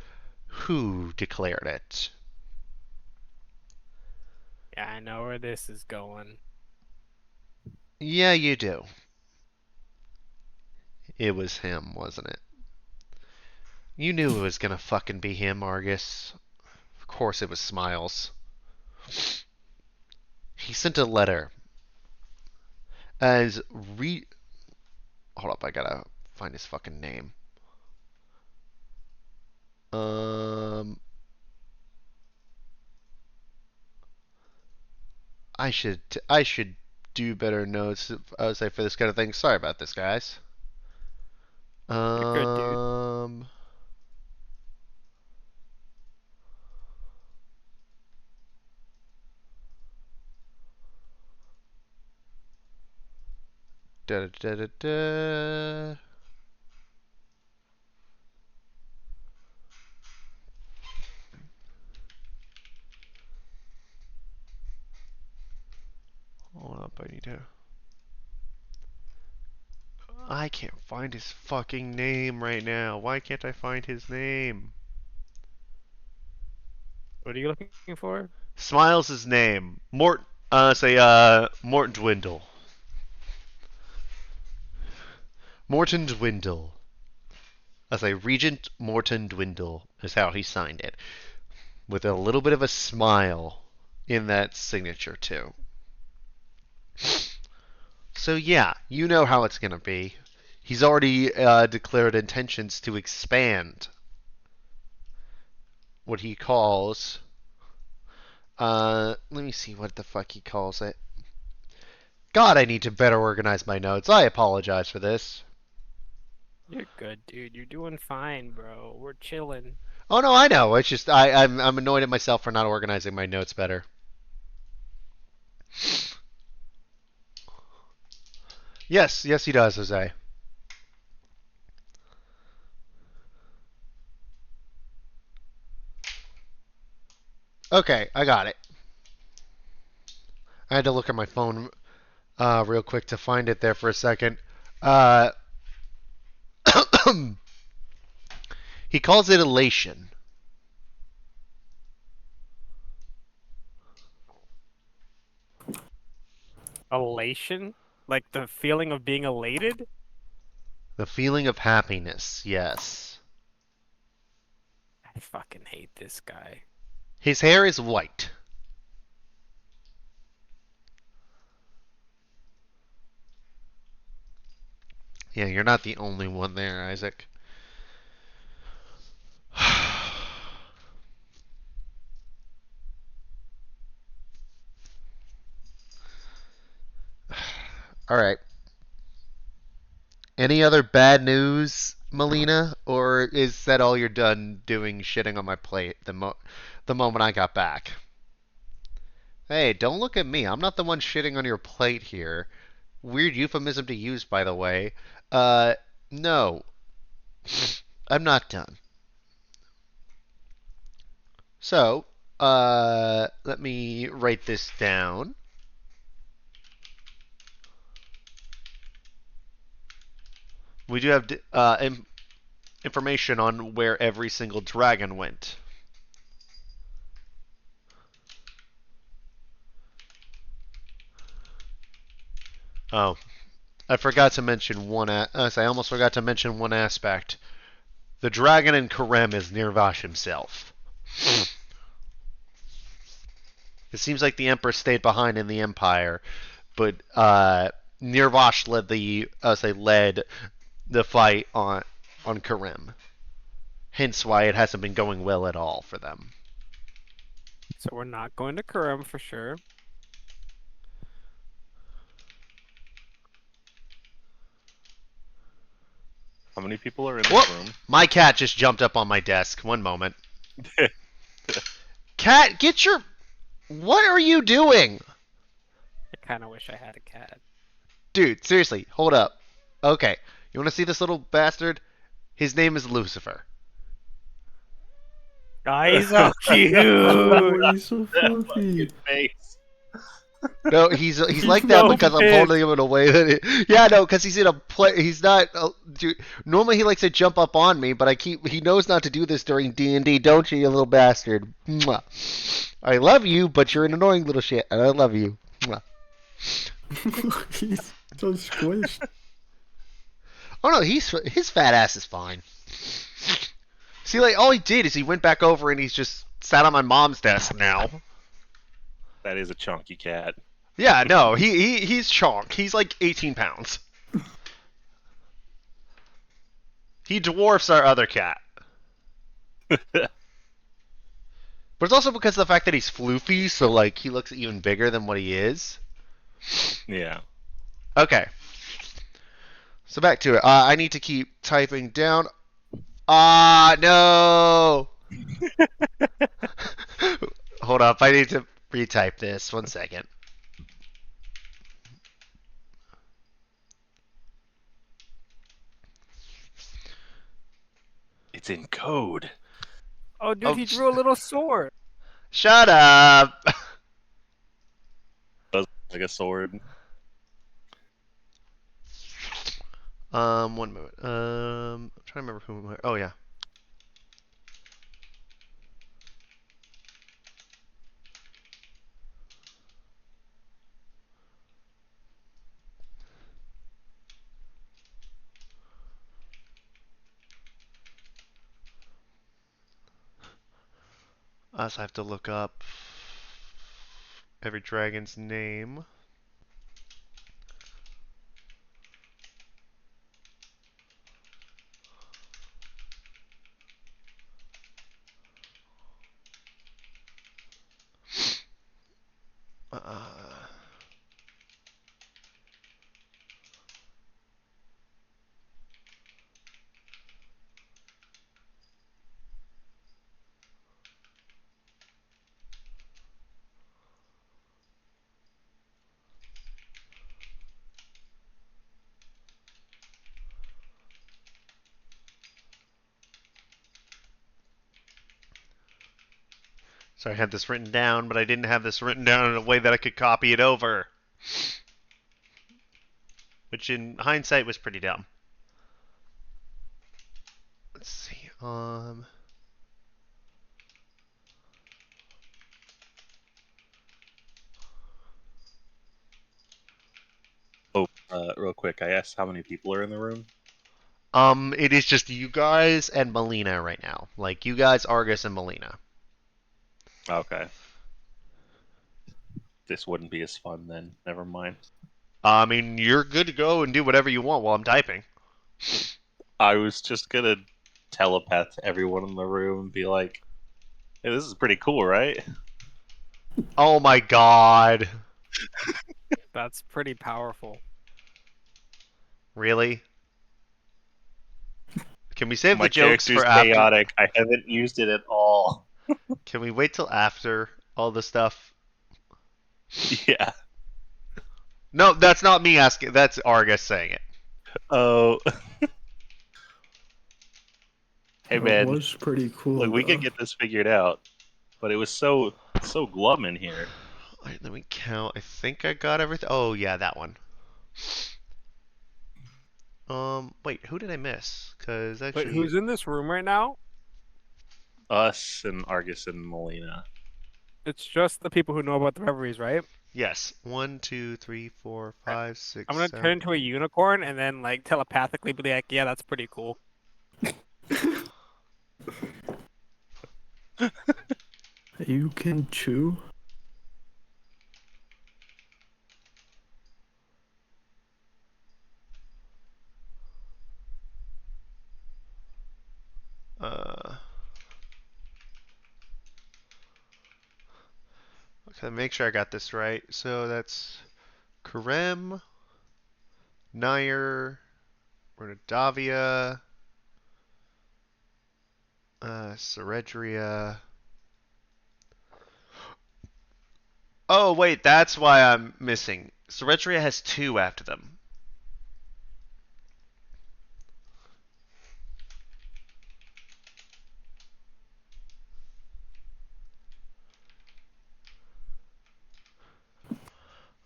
who declared it. Yeah, I know where this is going. Yeah, you do. It was him, wasn't it? You knew it was gonna fucking be him, Argus. Of course it was Smiles. He sent a letter as re. Hold up, I gotta find his fucking name. Um, I should do better notes. I would say for this kind of thing. Sorry about this, guys. You're good, dude. Da da da da. Hold up, I need to. I can't find his fucking name right now. Why can't I find his name? What are you looking for? Smiles his name. Morton Dwindle. Morton Dwindle. I say Regent Morton Dwindle is how he signed it. With a little bit of a smile in that signature too. So yeah, you know how it's gonna be. He's already declared intentions to expand what he calls. Let me see what the fuck he calls it. God, I need to better organize my notes. I apologize for this. You're good, dude. You're doing fine, bro. We're chilling. Oh no, I know. It's just I'm annoyed at myself for not organizing my notes better. Yes, yes, he does, Jose. Okay, I got it. I had to look at my phone real quick to find it there for a second. Uh, he calls it elation. Elation? Like the feeling of being elated? The feeling of happiness, yes. I fucking hate this guy. His hair is white. Yeah, you're not the only one there, Isaac. All right. Any other bad news, Melina, or is that all you're done doing shitting on my plate the moment I got back? Hey, don't look at me. I'm not the one shitting on your plate here. Weird euphemism to use, by the way. Uh, no. I'm not done. So, let me write this down. We do have information on where every single dragon went. Oh, I forgot to mention I almost forgot to mention one aspect. The dragon in Karem is Nirvash himself. It seems like the Emperor stayed behind in the Empire, but Nirvash led the fight on Karem. Hence why it hasn't been going well at all for them. So we're not going to Kurum for sure. How many people are in Whoop! this room? My cat just jumped up on my desk. One moment. Cat, get your... What are you doing? I kind of wish I had a cat. Dude, seriously, hold up. Okay, you want to see this little bastard? His name is Lucifer. Oh, he's so cute. Oh, he's so That fluffy. fucking face. No, he's like that no because I'm fit. holding him in a way that yeah, no, because he's in a play. He's not. Dude, normally he likes to jump up on me, but he knows not to do this during D&D, don't you, you little bastard? Mwah. I love you, but you're an annoying little shit, and I love you. Mwah. He's so squished. Oh no, his fat ass is fine. See, like all he did is he went back over and he's just sat on my mom's desk now. That is a chunky cat. Yeah, no, he's chonk. He's like 18 pounds. He dwarfs our other cat. But it's also because of the fact that he's floofy, so like he looks even bigger than what he is. Yeah. Okay. So back to it. I need to keep typing down. No! Hold up. I need to retype this. 1 second. It's in code. Oh, dude, Oh, he drew a little sword. shut up! Does like a sword. 1 moment. I'm trying to remember who. Oh yeah. So I have to look up every dragon's name. Uh, so I had this written down, but I didn't have this written down in a way that I could copy it over. Which in hindsight was pretty dumb. Let's see. Oh, real quick, I asked how many people are in the room. It is just you guys and Melina right now. Like you guys, Argus and Melina. Okay. This wouldn't be as fun then. Never mind. I mean, you're good to go and do whatever you want while I'm typing. I was just gonna telepath everyone in the room and be like, "Hey, this is pretty cool, right?" Oh my god. That's pretty powerful. Really? Can we save the My jokes character's for after? chaotic. I haven't used it at all. Can we wait till after all the stuff? Yeah. No, that's not me asking. That's Argus saying it. Oh, hey That man, was pretty cool, look, we could though. get this figured out. But it was so glum in here. Alright, let me count. I think I got everything. Oh, yeah, that one. Wait, who did I miss? Because Wait, actually, who's in this room right now? Us and Argus and Melina. It's just the people who know about the reveries, right? yes. 1, 2, 3, 4, Alright, 5, I'm 6, gonna 7. turn into a unicorn and then like telepathically be like, yeah, that's pretty cool. You can chew? Uh, okay, make sure I got this right. So that's Karem, Nair, Renadavia, Seredria. Oh, wait, that's why I'm missing. Seredria has 2 after them.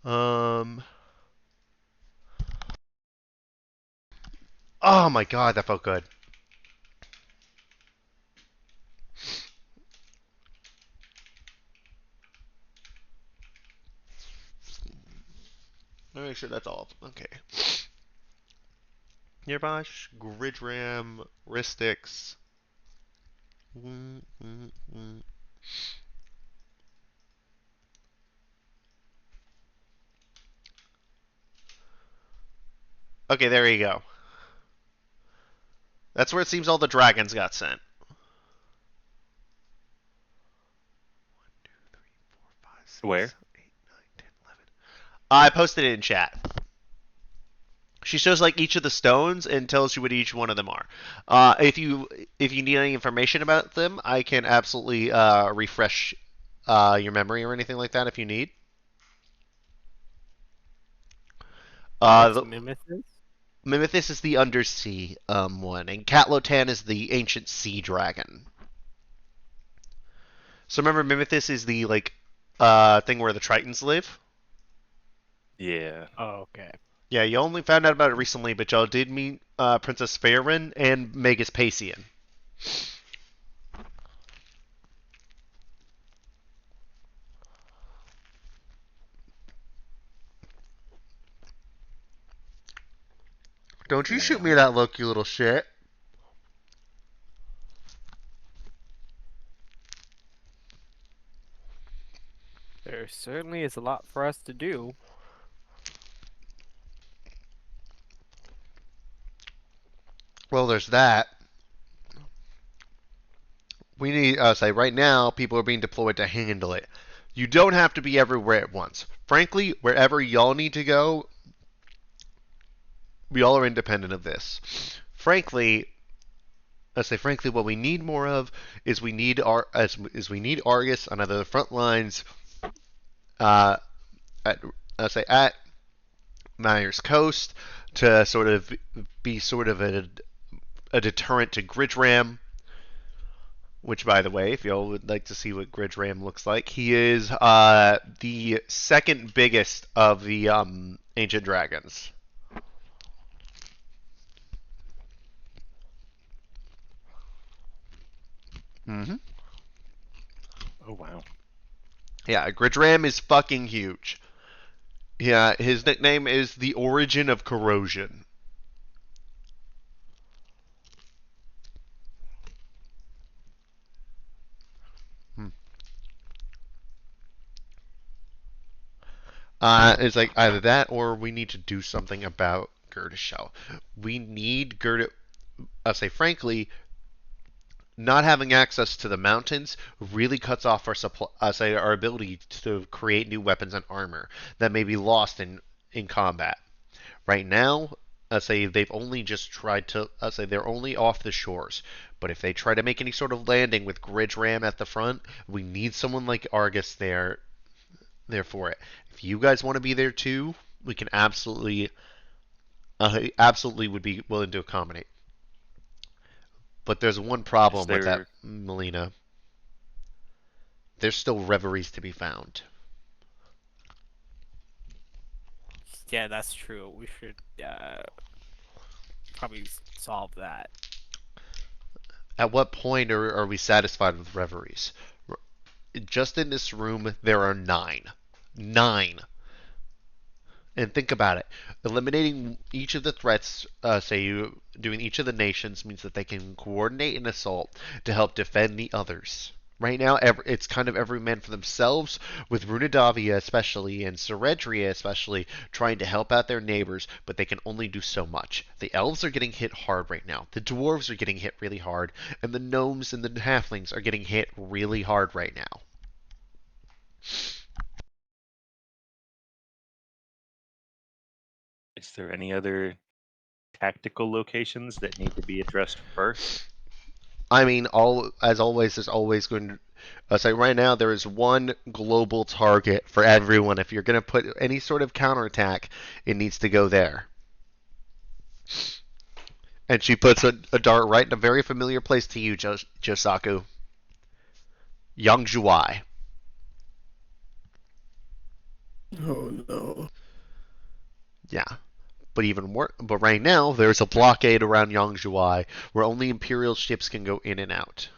Um. Oh my god, that felt good. Let me make sure that's all of them. Okay. Nirvash, Gridram, Ristix. Mm, mm, mm. Okay, there you go. That's where it seems all the dragons got sent. Where? 8, 9, 10, 11. I posted it in chat. She shows like each of the stones and tells you what each one of them are. If you need any information about them, I can absolutely refresh your memory or anything like that if you need. What's The Mimesis? Mimethys is the undersea one, and Catlotan is the ancient sea dragon. So remember, Mimethys is the like thing where the Tritons live. Yeah. Oh, okay. Yeah, you only found out about it recently, but y'all did meet Princess Faerun and Magus Pacian. Don't you shoot me Yeah. that look, you little shit. There certainly is a lot for us to do. Well, there's that. We need, say, right now, people are being deployed to handle it. You don't have to be everywhere at once. Frankly, wherever y'all need to go, we all are independent of this. Frankly, frankly, what we need more of is we need Argus on either the front lines, uh, at at Myers Coast to sort of be sort of a deterrent to Gridram. Which, by the way, if y'all would like to see what Gridram looks like, he is the second biggest of the ancient dragons. Mm-hmm. Oh wow. Yeah, Gridram is fucking huge. Yeah, his nickname is the Origin of Corrosion. Hmm. It's like either that or we need to do something about Gurdishell. We need Gurd. I'll say frankly, not having access to the mountains really cuts off our supply, say our ability to create new weapons and armor that may be lost in combat. Right now, say they've only just tried to say they're only off the shores. But if they try to make any sort of landing with Gridram at the front, we need someone like Argus there for it. If you guys want to be there too, we can absolutely would be willing to accommodate. But there's one Is problem with that, there Melina. There's still reveries to be found. Yeah, that's true. We should probably solve that. At what point are we satisfied with reveries? Just in this room, there are 9. 9. And think about it. Eliminating each of the threats, say you doing each of the nations, means that they can coordinate an assault to help defend the others. Right now, it's kind of every man for themselves, with Runadavia especially and Seredria especially trying to help out their neighbors, but they can only do so much. The elves are getting hit hard right now. The dwarves are getting hit really hard, and the gnomes and the halflings are getting hit really hard right now. is there any other tactical locations that need to be addressed first? I mean, all as always, there's always going to. Say right now, there is one global target for everyone. If you're going to put any sort of counterattack, it needs to go there. And she puts a dart right in a very familiar place to you, Josaku. Yangjuai. Oh no. Yeah. But even more, but right now there's a blockade around Yangjuai where only Imperial ships can go in and out.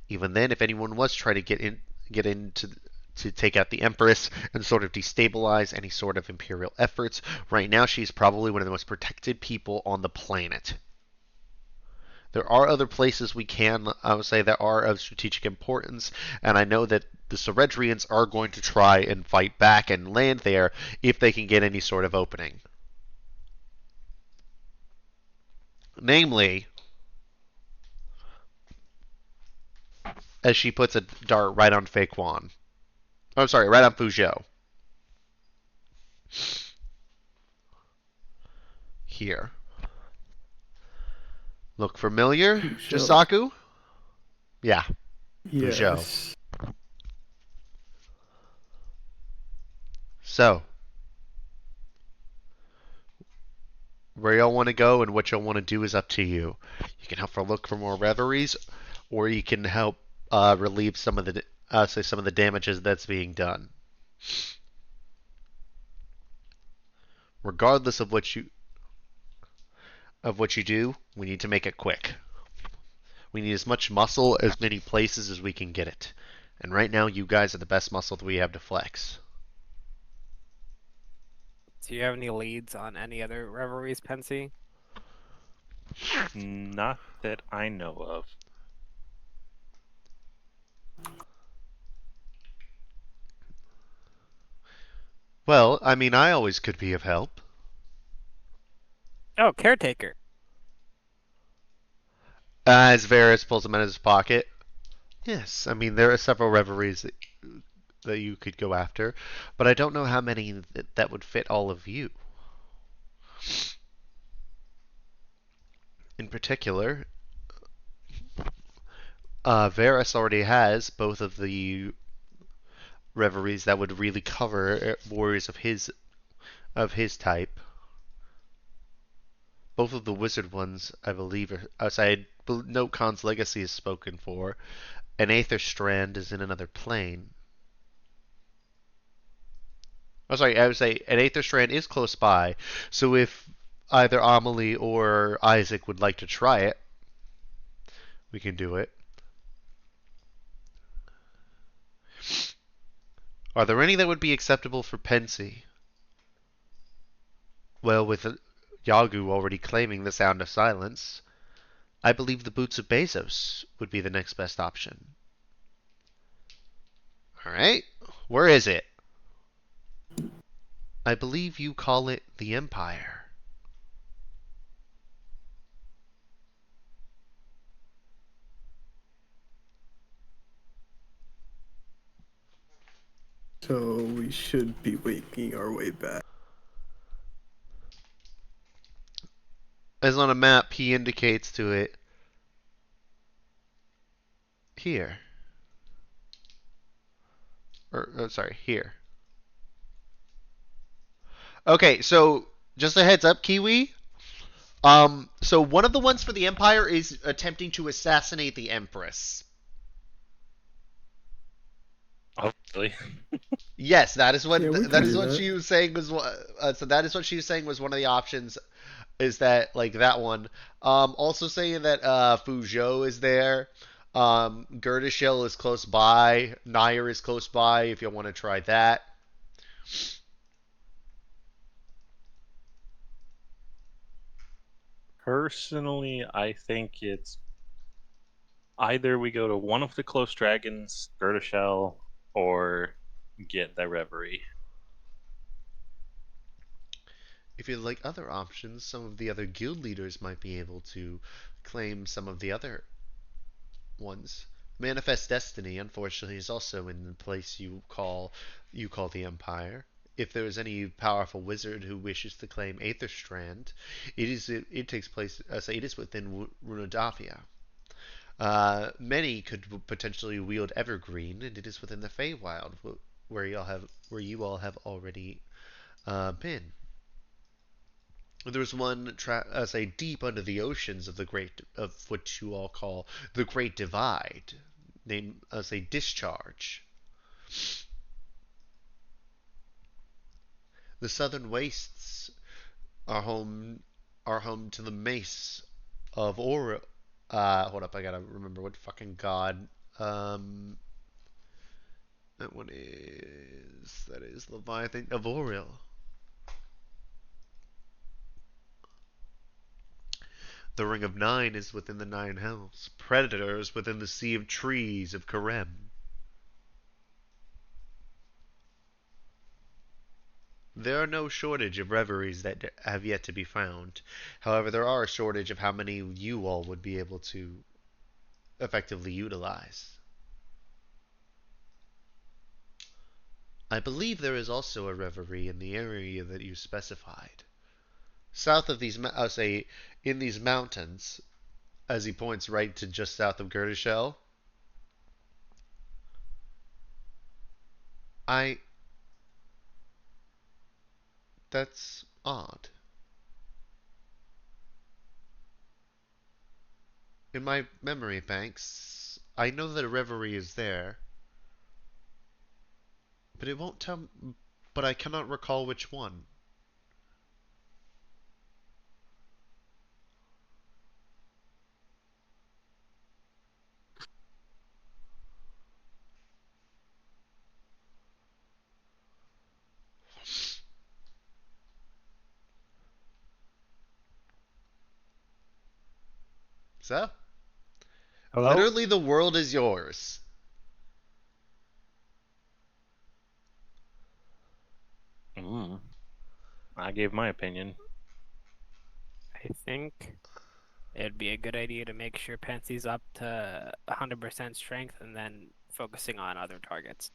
Even then, if anyone was trying to get into to take out the Empress and sort of destabilize any sort of Imperial efforts, right now she's probably one of the most protected people on the planet. There are other places we can, I would say, that are of strategic importance, and I know that the Seredrians are going to try and fight back and land there if they can get any sort of opening. Namely, as she puts a dart right on Fei Quan. Oh, sorry, right on Fuzhou. Here. Look familiar, Show. Jisaku? Yeah, Fuzhou. Yes. So, where y'all want to go and what y'all want to do is up to you. You can help for look for more reveries, or you can help relieve some of the say some of the damages that's being done. Regardless of what you do, we need to make it quick. We need as much muscle as many places as we can get it. And right now, you guys are the best muscle that we have to flex. Do you have any leads on any other reveries, Pensy? Not that I know of. Well, I mean, I always could be of help. Oh, caretaker. As Varys pulls him out of his pocket. Yes, I mean, there are several reveries that you could go after, but I don't know how many that would fit all of you. In particular, Varys already has both of the reveries that would really cover warriors of his type. Both of the wizard ones, I believe, are outside. Note Khan's legacy is spoken for, and Aether Strand is in another plane. Oh, sorry, I would say an Aether Strand is close by, so if either Amelie or Isaac would like to try it, we can do it. Are there any that would be acceptable for Pensy? Well, with Yagu already claiming the Sound of Silence, I believe the Boots of Bezos would be the next best option. Alright, where is it? I believe you call it the Empire. So we should be making our way back. As on a map, he indicates to it here. Or, oh, sorry, here. Okay, so just a heads up, Kiwi. So one of the ones for the Empire is attempting to assassinate the Empress. Hopefully. Yes, that is what Yeah, we can do that. she was saying was so that is what she was saying was one of the options. Is that like that one? Also saying that Fuzhou is there. Girdishil is close by. Nair is close by. If you want to try that. Personally, I think it's either we go to one of the close dragons, Shell, or get the Reverie. If you like other options, some of the other guild leaders might be able to claim some of the other ones. Manifest Destiny, unfortunately, is also in the place you call the Empire. If there is any powerful wizard who wishes to claim Aether Strand, it takes place. Say it is within Runodafia. Many could potentially wield Evergreen, and it is within the Feywild, where you all have already been. There's one, say, deep under the oceans of what you all call the Great Divide, named, say, Discharge. The southern wastes are home to the mace of Aura. Hold up, I gotta remember what fucking god. That one is Leviathan of Auril. The Ring of Nine is within the Nine Hells. Predators within the Sea of Trees of Karem. There are no shortage of reveries that have yet to be found. However, there are a shortage of how many you all would be able to effectively utilize. I believe there is also a reverie in the area that you specified. South of these, I'll say, in these mountains, as he points right to just south of Girdishell. I. That's odd. In my memory banks, I know that a reverie is there, but it won't tell. But I cannot recall which one. So, Hello? literally, the world is yours. Mm. I gave my opinion. I think it'd be a good idea to make sure Pansy's up to 100% strength and then focusing on other targets.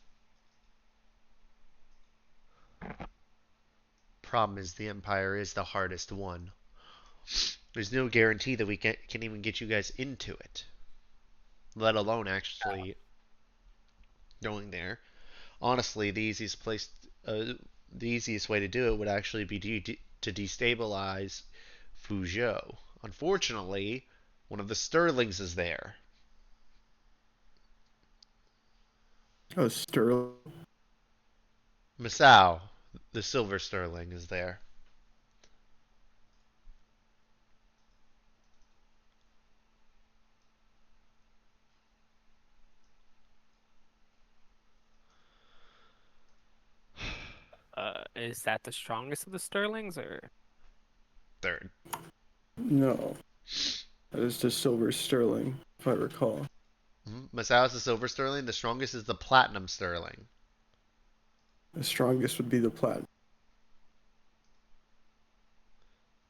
Problem is, the Empire is the hardest one. There's no guarantee that we can even get you guys into it, let alone actually going there. Honestly, uh, the easiest way to do it would actually be to destabilize Fuzhou. Unfortunately, one of the Sterlings is there. Oh, Sterling. Masao, the Silver Sterling, is there. Is that the strongest of the Sterlings, or Third. No, that is the Silver Sterling, if I recall. Masao is the Silver Sterling. The strongest is the Platinum Sterling. The strongest would be the Platinum.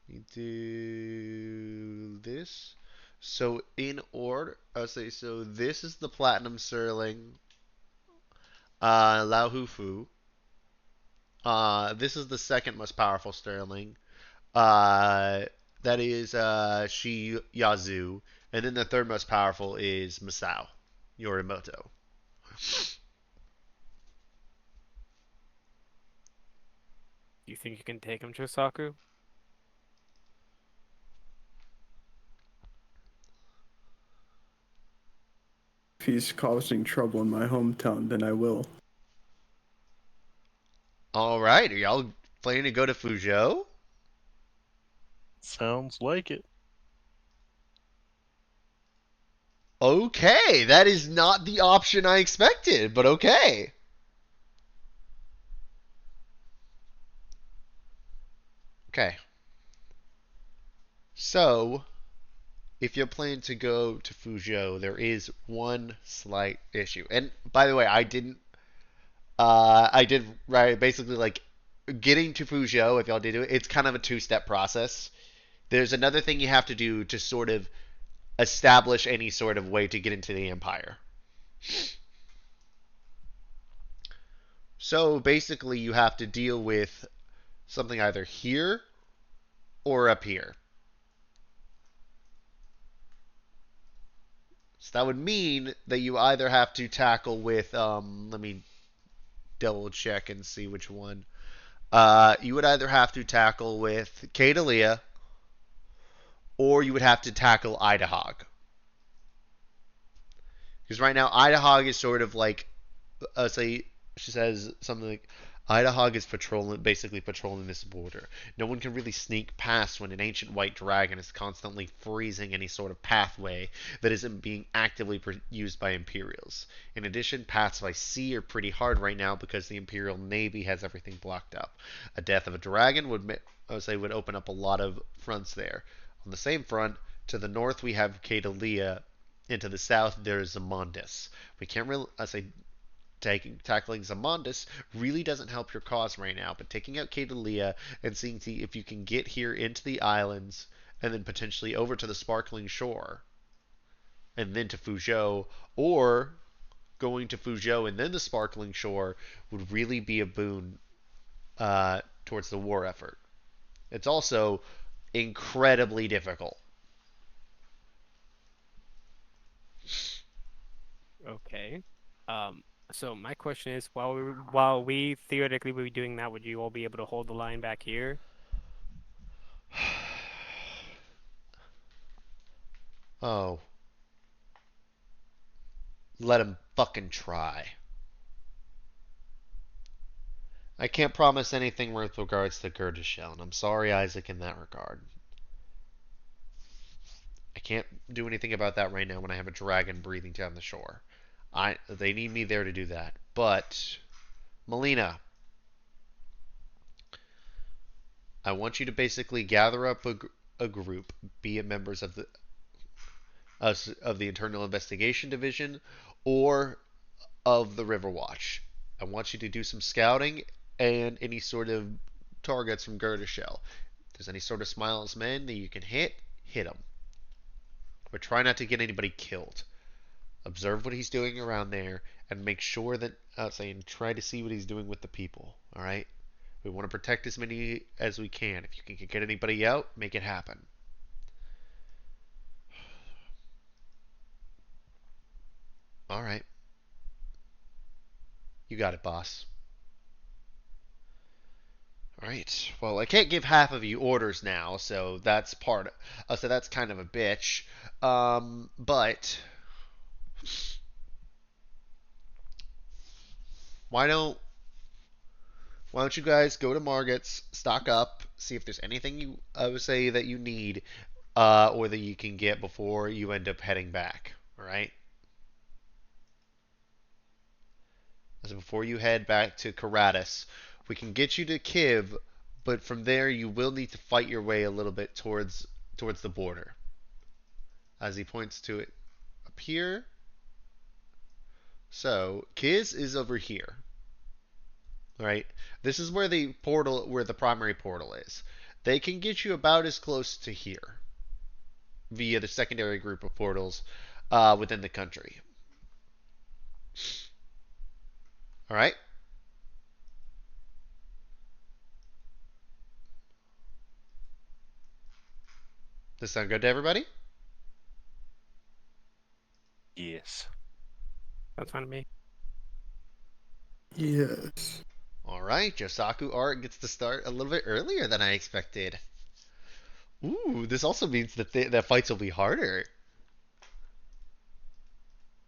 We do this. So in order, I'll say so. This is the Platinum Sterling. Lao Hufu. This is the second most powerful Sterling. Uh, that is Shi Yazu, and then the third most powerful is Masao Yorimoto. you think you can take him, Chosaku? If he's causing trouble in my hometown, then I will. All right, are y'all planning to go to Fuzhou? Sounds like it. Okay, that is not the option I expected, but okay. Okay. So, if you're planning to go to Fuzhou, there is one slight issue. And by the way, I did right basically like getting to Fuzhou. If y'all did do it, it's kind of a two-step process. There's another thing you have to do to sort of establish any sort of way to get into the Empire. So basically, you have to deal with something either here or up here. So that would mean that you either have to tackle with let me double check and see which one. You would either have to tackle with Kadalia or you would have to tackle Idahog. Because right now, Idahog is sort of like, say, she says something like, Idahog is basically patrolling this border. No one can really sneak past when an ancient white dragon is constantly freezing any sort of pathway that isn't being actively used by Imperials. In addition, paths by sea are pretty hard right now because the Imperial Navy has everything blocked up. A death of a dragon would open up a lot of fronts there. On the same front, to the north we have Cadalia, and to the south there is Zamondis. We can't really, I say, tackling Zamondis really doesn't help your cause right now, but taking out Cadalia and seeing if you can get here into the islands and then potentially over to the Sparkling Shore and then to Fuzhou, or going to Fuzhou and then the Sparkling Shore would really be a boon towards the war effort. It's also incredibly difficult. Okay. Um, so my question is, while we theoretically would be doing that, would you all be able to hold the line back here? Oh, let him fucking try. I can't promise anything with regards to Gurdishell, and I'm sorry, Isaac, in that regard. I can't do anything about that right now when I have a dragon breathing down the shore. They need me there to do that. But Melina, I want you to basically gather up a group, be it members of the Internal Investigation Division or of the River Watch. I want you to do some scouting and any sort of targets from Gurdishell. If there's any sort of Smiles men that you can hit them. But try not to get anybody killed. Observe what he's doing around there and make sure that try to see what he's doing with the people. All right. We want to protect as many as we can. If you can get anybody out, make it happen. All right. You got it, boss. All right. Well, I can't give half of you orders now, so that's so that's kind of a bitch. But why don't why don't you guys go to Margot's, stock up, see if there's anything I would say that you need, or that you can get before you end up heading back. All right. So before you head back to Karatis, we can get you to Kiv, but from there you will need to fight your way a little bit towards the border. As he points to it up here. So Kiz is over here. All right. This is where the primary portal is. They can get you about as close to here via the secondary group of portals within the country. All right. Does this sound good to everybody? Yes. That's fine to me. Yes. All right. Josaku Art gets to start a little bit earlier than I expected. Ooh, this also means that that fights will be harder.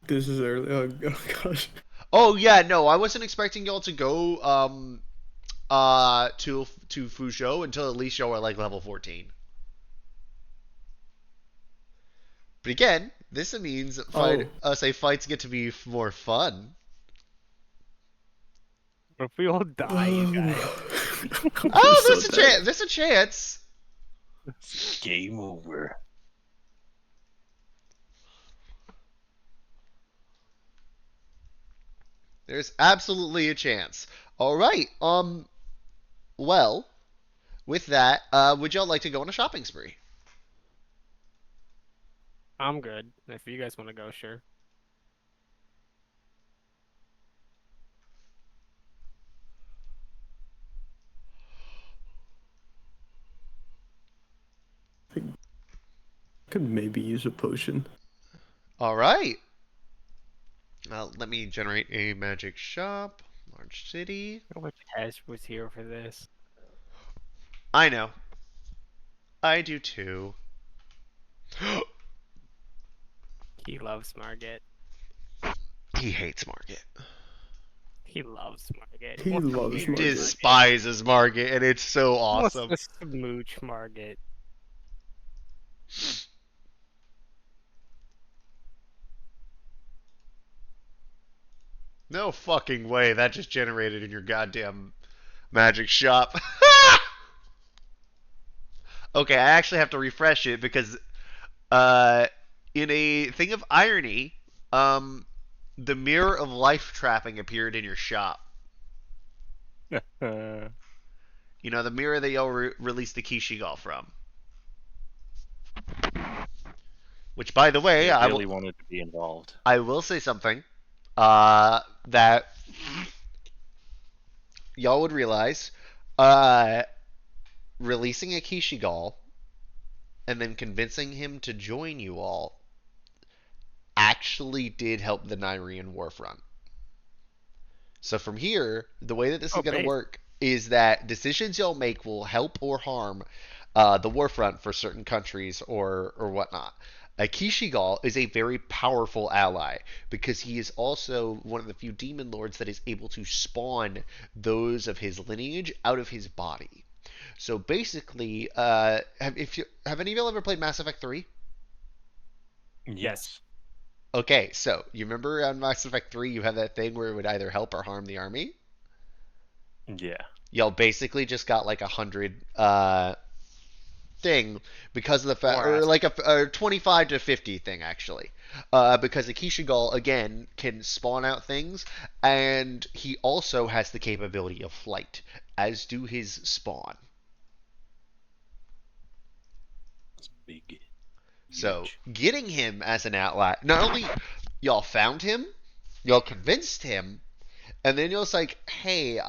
This is early. Oh gosh. Oh yeah, no, I wasn't expecting y'all to go to Fuzhou until at least y'all are like level 14. But again, this means fights get to be more fun. But if we all die, you guys. Oh, there's a chance. There's a chance. Game over. There's absolutely a chance. All right. Well, with that, would y'all like to go on a shopping spree? I'm good. If you guys want to go, sure. Could maybe use a potion. All right. Let me generate a magic shop. Large city. I wish Ash was here for this. I know. I do too. He loves Margit. He hates Margit. He loves Margit. He loves He Margit. despises Margit, and it's so awesome. Wants to smooch Margit. No fucking way. That just generated in your goddamn magic shop. Okay, I actually have to refresh it because in a thing of irony, the mirror of life trapping appeared in your shop. You know, the mirror that y'all released the Kishigal from. Which, by the way, I really wanted to be involved. I will say something. that y'all would realize uh, releasing a Kishigal and then convincing him to join you all actually did help the Nyrian Warfront. So from here, the way that this is Oh, going to base. work is that decisions y'all make will help or harm the warfront for certain countries or whatnot. Kishigal is a very powerful ally because he is also one of the few demon lords that is able to spawn those of his lineage out of his body. So basically, have any of y'all ever played Mass Effect 3? Yes. Okay, so you remember on Mass Effect 3 you have that thing where it would either help or harm the army? Yeah. Y'all basically just got like 100 thing because of the fact, War or aspect. like a 25 to 50 thing actually, because the Kishigal again can spawn out things, and he also has the capability of flight, as do his spawn. It's big. So Huge. getting him as an ally, not only y'all found him, y'all convinced him, and then you're like, hey,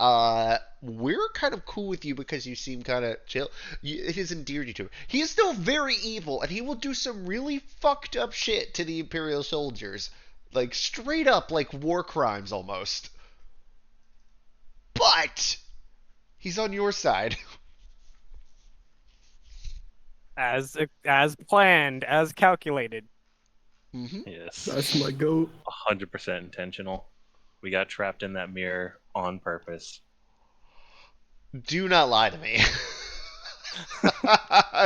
we're kind of cool with you because you seem kind of chill. It has endeared you to him. He is still very evil, and he will do some really fucked up shit to the Imperial soldiers. Like, straight up, like, war crimes almost. But, he's on your side. As planned, as calculated. hmm Yes. That's my goat. 100% intentional. We got trapped in that mirror on purpose. Do not lie to me.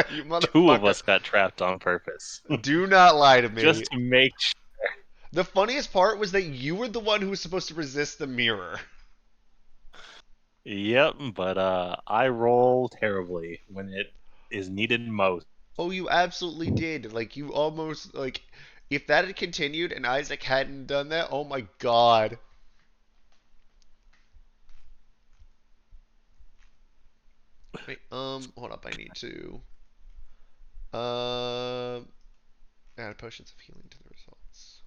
You Two of motherfucker. us got trapped on purpose. Do not lie to Just me. to make The funniest part was that you were the one who was supposed to resist the mirror. Yep, but I roll terribly when it is needed most. Oh, you absolutely did. Like, you almost, like, if that had continued and Isaac hadn't done that, oh my god. Wait, hold up, I need to, um, add potions of healing to the results.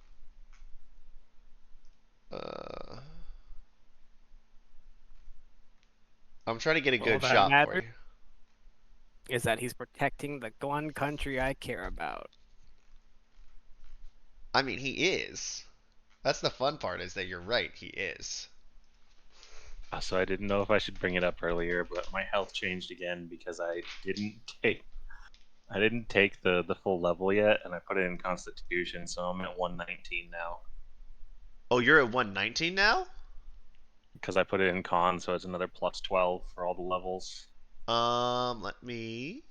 Uh, I'm trying to get a All good that shot for matters you. is that he's protecting the one country I care about. I mean, he is. That's the fun part, is that you're right, he is. So I didn't know if I should bring it up earlier, but my health changed again because I didn't take the full level yet, and I put it in Constitution, so I'm at 119 now Oh, you're at 119 now? because I put it in Con, so it's another plus 12 for all the levels. Let me.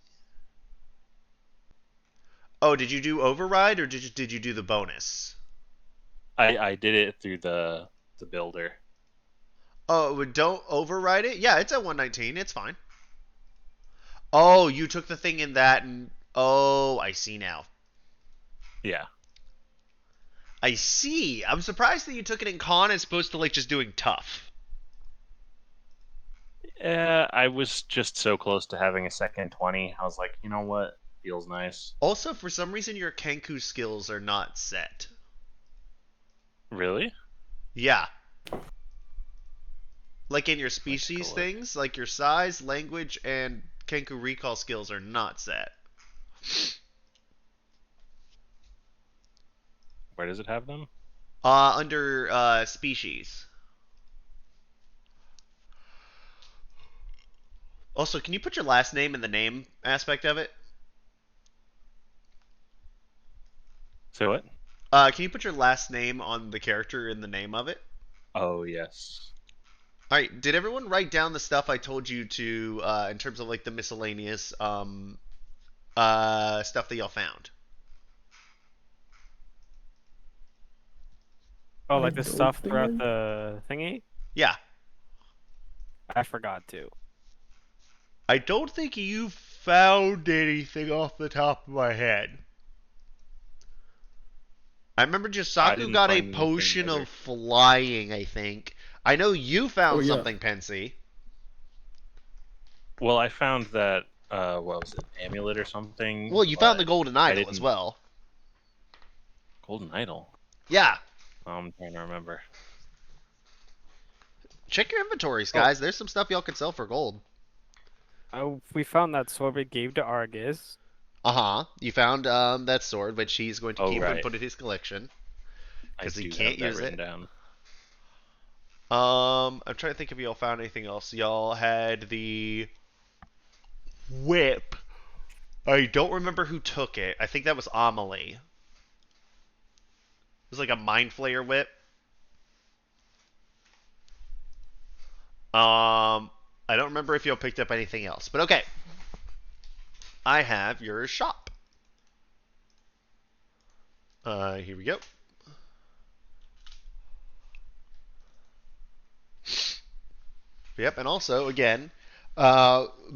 Oh, did you do override or did you do the bonus? I did it through the builder. Oh, don't override it? Yeah, it's at 119. It's fine. Oh, you took the thing in that and oh, I see now. Yeah. I see. I'm surprised that you took it in con as opposed to like just doing tough. Yeah, I was just so close to having a second 20. I was like, you know what? Feels nice. Also, for some reason your Kenku skills are not set. Really? Yeah. Like in your Let me take a species look. things, like your size, language, and Kenku recall skills are not set. Where does it have them? Under species. Also, can you put your last name in the name aspect of it? Say what? Can you put your last name on the character in the name of it? Oh, yes. All right. Did everyone write down the stuff I told you to in terms of like the miscellaneous stuff that y'all found? Oh, I like the don't stuff think throughout I. the thingy? Yeah. I forgot to. I don't think you found anything off the top of my head. I remember I Jisaku didn't got a find anything potion either. of flying, I think. I know you Oh found yeah. something, Pensy. Well, I found that, what was it, amulet or something, Well, you found the but golden I idol as didn't. well. Golden idol. Yeah. I'm trying to remember. Check your inventories, Oh, guys. There's some stuff y'all can sell for gold. we found that sword we gave to Argus. Uh-huh. You found that sword, which he's going to Oh, keep and right. put in his collection I because he do can't have that use written it. down. I'm trying to think if y'all found anything else. Y'all had the whip. I don't remember who took it. I think that was Amelie. It was like a mind flayer whip. I don't remember if y'all picked up anything else, but okay. I have your shop. Here we go. Yep, and also again,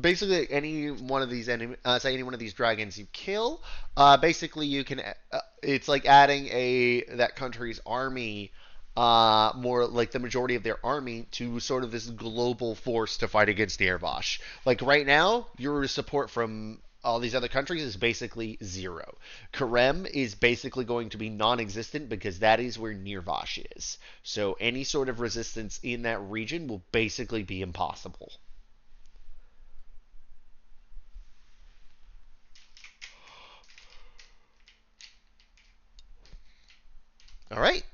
basically any one of these say any one of these dragons you kill, basically you can. It's like adding that country's army, more like the majority of their army to sort of this global force to fight against the Airbosh. Like right now, your support from all these other countries is basically zero. Karem is basically going to be non-existent because that is where Nirvash is. So any sort of resistance in that region will basically be impossible. All right.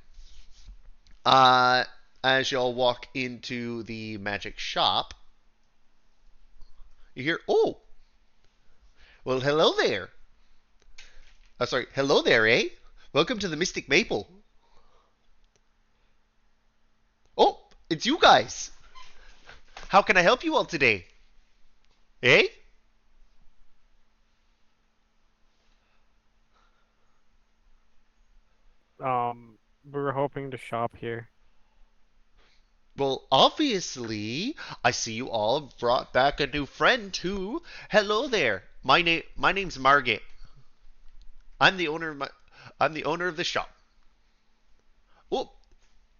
Uh, as y'all walk into the magic shop, you hear, "Oh, well, hello there." Sorry, hello there, eh? Welcome to the Mystic Maple. Oh, it's you guys. How can I help you all today? Eh? We were hoping to shop here. Well, obviously, I see you all brought back a new friend too. Hello there. My name's Margit. I'm the owner of I'm the owner of the shop. Oh,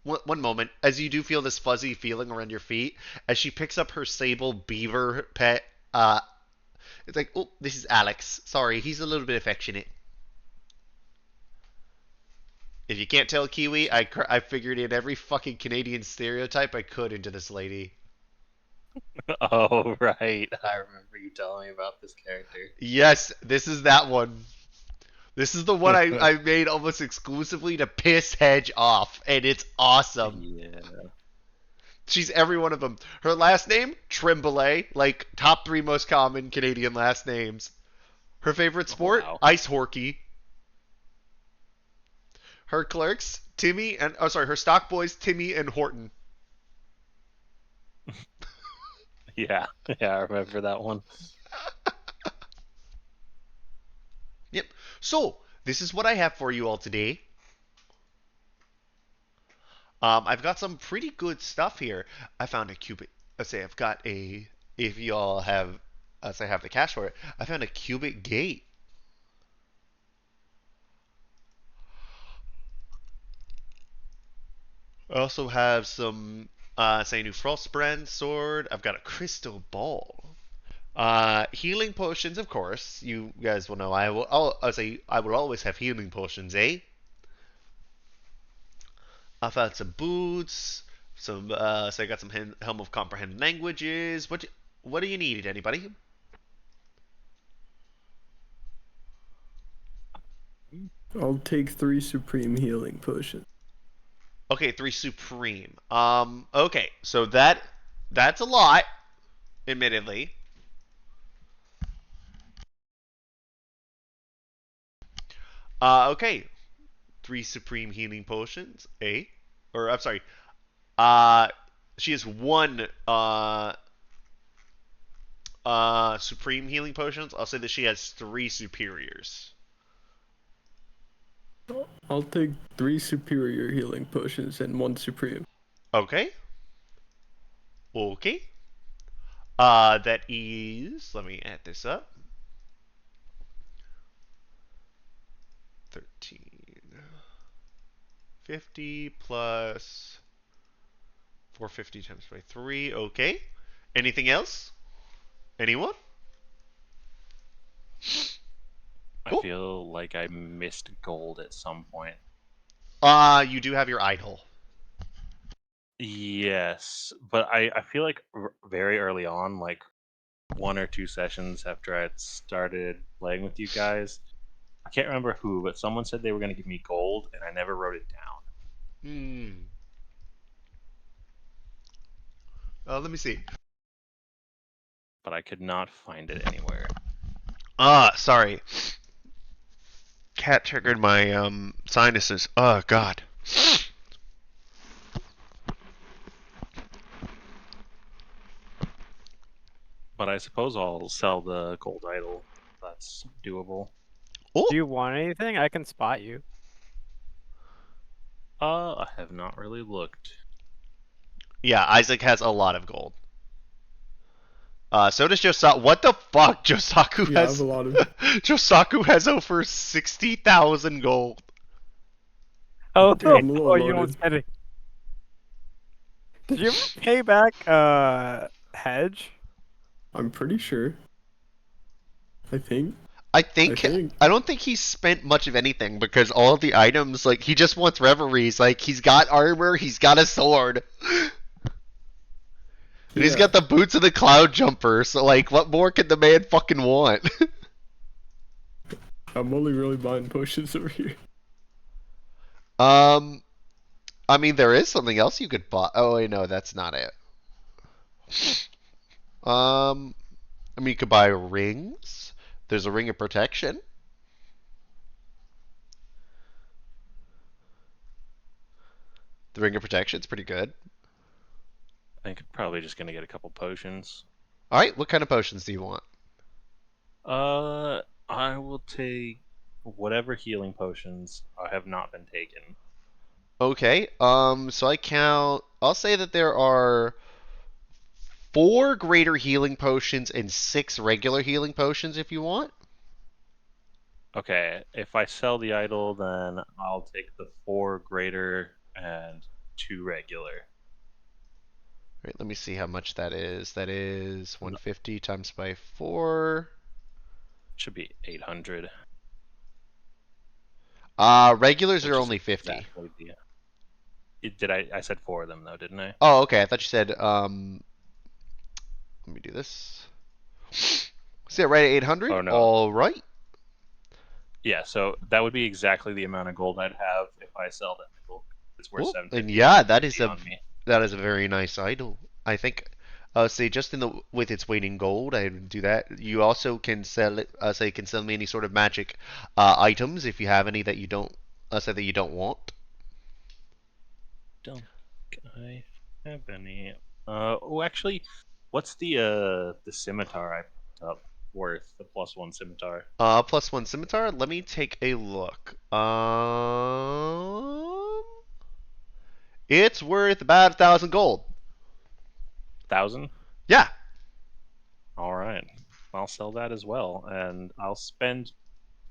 one moment. As you do feel this fuzzy feeling around your feet, as she picks up her sable beaver pet, it's like, oh, this is Alex. Sorry, he's a little bit affectionate. If you can't tell Kiwi, I figured in every fucking Canadian stereotype I could into this lady. Oh, right. I remember you telling me about this character. Yes, this is that one. This is the one I made almost exclusively to piss Hedge off, and it's awesome. Yeah. She's every one of them. Her last name, Tremblay, like top three most common Canadian last names. Her favorite Oh, sport, wow. ice hockey. Her clerks, Timmy and her stock boys, Timmy and Horton. Yeah. Yeah, I remember that one. Yep. So this is what I have for you all today. I've got some pretty good stuff here. I found a cubic. Let's say I've got a. If y'all have, let's say I have the cash for it. I found a cubic gate. I also have some, say, new Frostbrand sword. I've got a crystal ball. Healing potions, of course. You guys will know. I'll say I will always have healing potions, eh? I found some boots. So I got some Helm of Comprehend Languages. What do you need, anybody? I'll take 3 supreme healing potions. Okay, 3 supreme. Okay, so that's a lot, admittedly. Okay, 3 supreme healing potions. Or I'm sorry. Uh, she has one supreme healing potions. I'll say that she has 3 superiors. I'll take 3 superior healing potions and 1 supreme. Okay. Okay. That is. Let me add this up. 1350 plus 450 times by 3. Okay. Anything else? Anyone? I Cool. feel like I missed gold at some point. You do have your idol. Yes, but I feel like very early on, like 1 or 2 sessions after I'd started playing with you guys, I can't remember who, but someone said they were going to give me gold, and I never wrote it down. Hmm. Let me see. But I could not find it anywhere. Sorry. Cat triggered my sinuses. Oh God. But I suppose I'll sell the gold idol. That's doable. Oh. Do you want anything? I can spot you. I have not really looked. Yeah, Isaac has a lot of gold. So does Josaku. What the fuck? Josaku Yeah, I have has a lot of. Josaku has over 60,000 gold. Oh, Yeah, I'm a little oh, you don't loaded. spend it. Did you ever pay back Hedge? I'm pretty sure. I think. I I think think. I don't think he's spent much of anything because all of the items, like he just wants reveries. Like he's got armor, he's got a sword, and he's Yeah. got the boots of the cloud jumper. So like, what more can the man fucking want? I'm only really buying potions over here. um, I mean, there is something else you could buy. Oh wait, no, that's not it. I mean, you could buy rings. There's a ring of protection. The ring of protection's pretty good. I think I'm probably just gonna get a couple potions. All right, what kind of potions do you want? I will take whatever healing potions I have not been taken. Okay. So I count. I'll say that there are 4 greater healing potions and 6 regular healing potions if you want. Okay, if I sell the idol, then I'll take the 4 greater and 2 regular. Right, let me see how much that is. That is 150 times by 4. Should be 800. Regulars are Which is only 50. exactly the. Did I said 4 of them though, didn't I? Oh, okay. I thought you said let me do this. See it right at 800? Oh no. All right. Yeah, so that would be exactly the amount of gold I'd have if I sell that idol. It's worth Cool. 750. And yeah, that is on me. a very nice idol. I think say just in the with its weight in gold, I would do that. You also can sell it. Say you can sell me any sort of magic items if you have any that you don't. Say that you don't want. Don't I have any? Oh, actually, what's the scimitar I picked up worth? The +1 scimitar. +1 scimitar. Let me take a look. It's worth about 1,000 gold. 1,000. Yeah. All right, I'll sell that as well, and I'll spend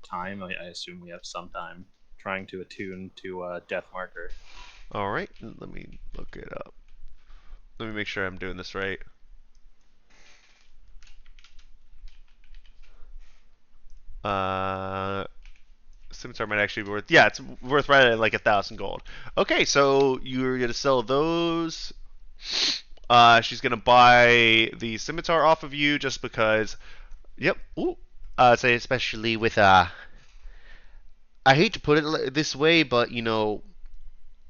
time. I assume we have some time trying to attune to Death Marker. All right. Let me look it up. Let me make sure I'm doing this right. Uh, Scimitar might actually be worth. Yeah, it's worth right at like 1,000 gold. Okay, so you're gonna sell those. She's gonna buy the scimitar off of you just because. Yep. Ooh. Say especially with I hate to put it this way, but you know,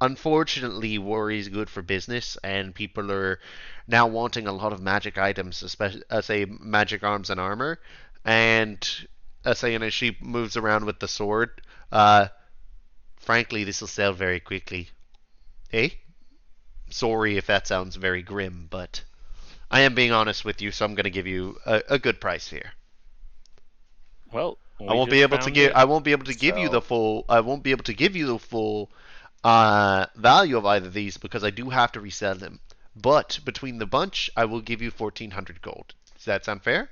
unfortunately, war is good for business, and people are now wanting a lot of magic items, especially say magic arms and armor. And say, as she moves around with the sword, frankly, this will sell very quickly. Hey, sorry if that sounds very grim, but I am being honest with you, so I'm going to give you a good price here. Well, I we won't be just able to found give. it. I won't be able to give you the So full. I won't be able to give you the full value of either of these because I do have to resell them. But between the bunch, I will give you 1,400 gold. Does that sound fair?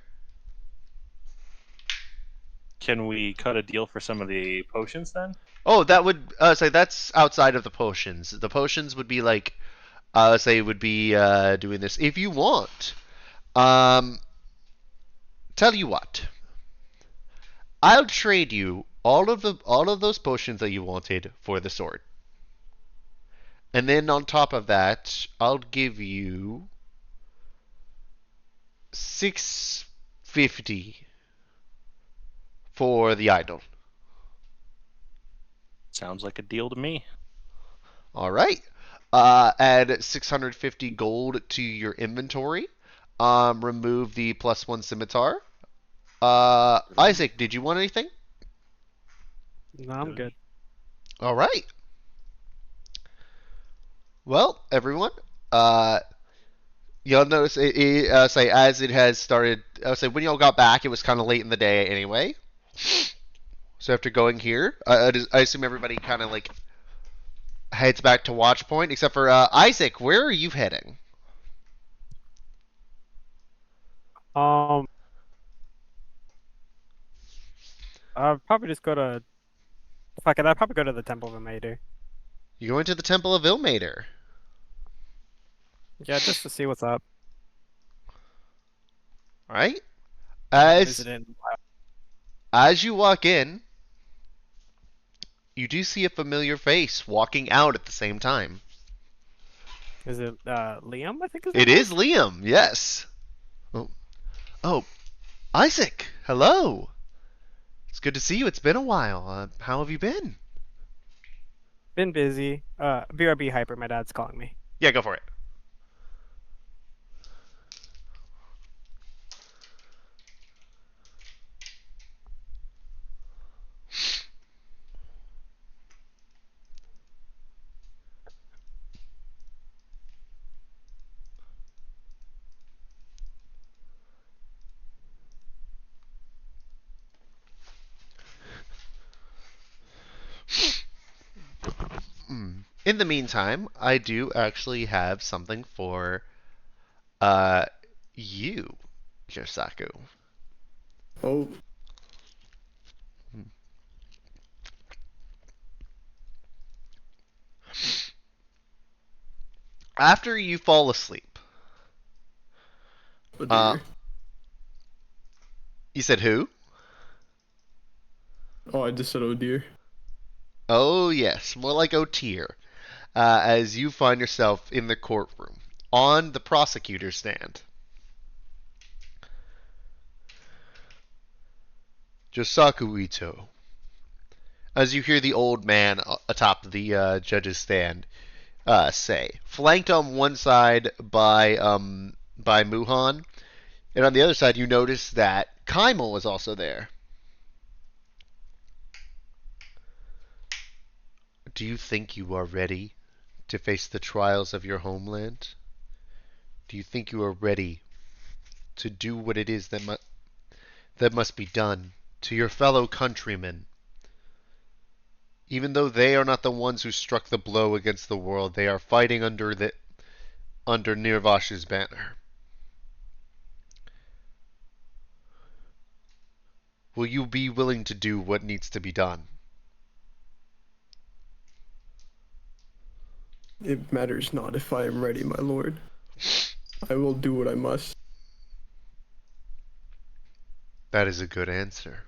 can we cut a deal for some of the potions then? Oh, that would say that's outside of the potions. The potions would be like say would be doing this if you want. Um, tell you what, I'll trade you all of those potions that you wanted for the sword. And then on top of that, I'll give you 650 for the idol. Sounds like a deal to me. All right. Add 650 gold to your inventory. Remove the +1 scimitar. Isaac, did you want anything? No, I'm good. All right. Well, everyone, uh, you'll notice say as it has started. I'll say when y'all got back, it was kind of late in the day anyway. So after going here, I assume everybody kind of like heads back to Watch Point, except for Isaac. Where are you heading? Um, I'll probably just go to. Fuck it, I'll probably go to the Temple of Mater. You're going to the Temple of Ilmater. Yeah, just to see what's up. All right. I haven't As visited in a while. as you walk in, you do see a familiar face walking out at the same time. Is it Liam? I think his It name is Liam. Yes. Oh, oh, Isaac. Hello. It's good to see you. It's been a while. How have you been? Been busy. BRB Hyper. My dad's calling me. Yeah, go for it. In the meantime, I do actually have something for uh you, Yosaku. Oh, After you fall asleep, oh uh, dear. you said who? Oh, I just said oh dear. Oh yes, more like O'Tier. As you find yourself in the courtroom on the prosecutor's stand. Josaku Ito. As you hear the old man atop the judge's stand say, flanked on one side by Muhan, and on the other side you notice that Kaimel is also there. Do you think you are ready to face the trials of your homeland? Do you think you are ready to do what it is that must be done to your fellow countrymen? Even though they are not the ones who struck the blow against the world, they are fighting under Nirvash's banner. Will you be willing to do what needs to be done? It matters not if I am ready, my lord. I will do what I must. That is a good answer.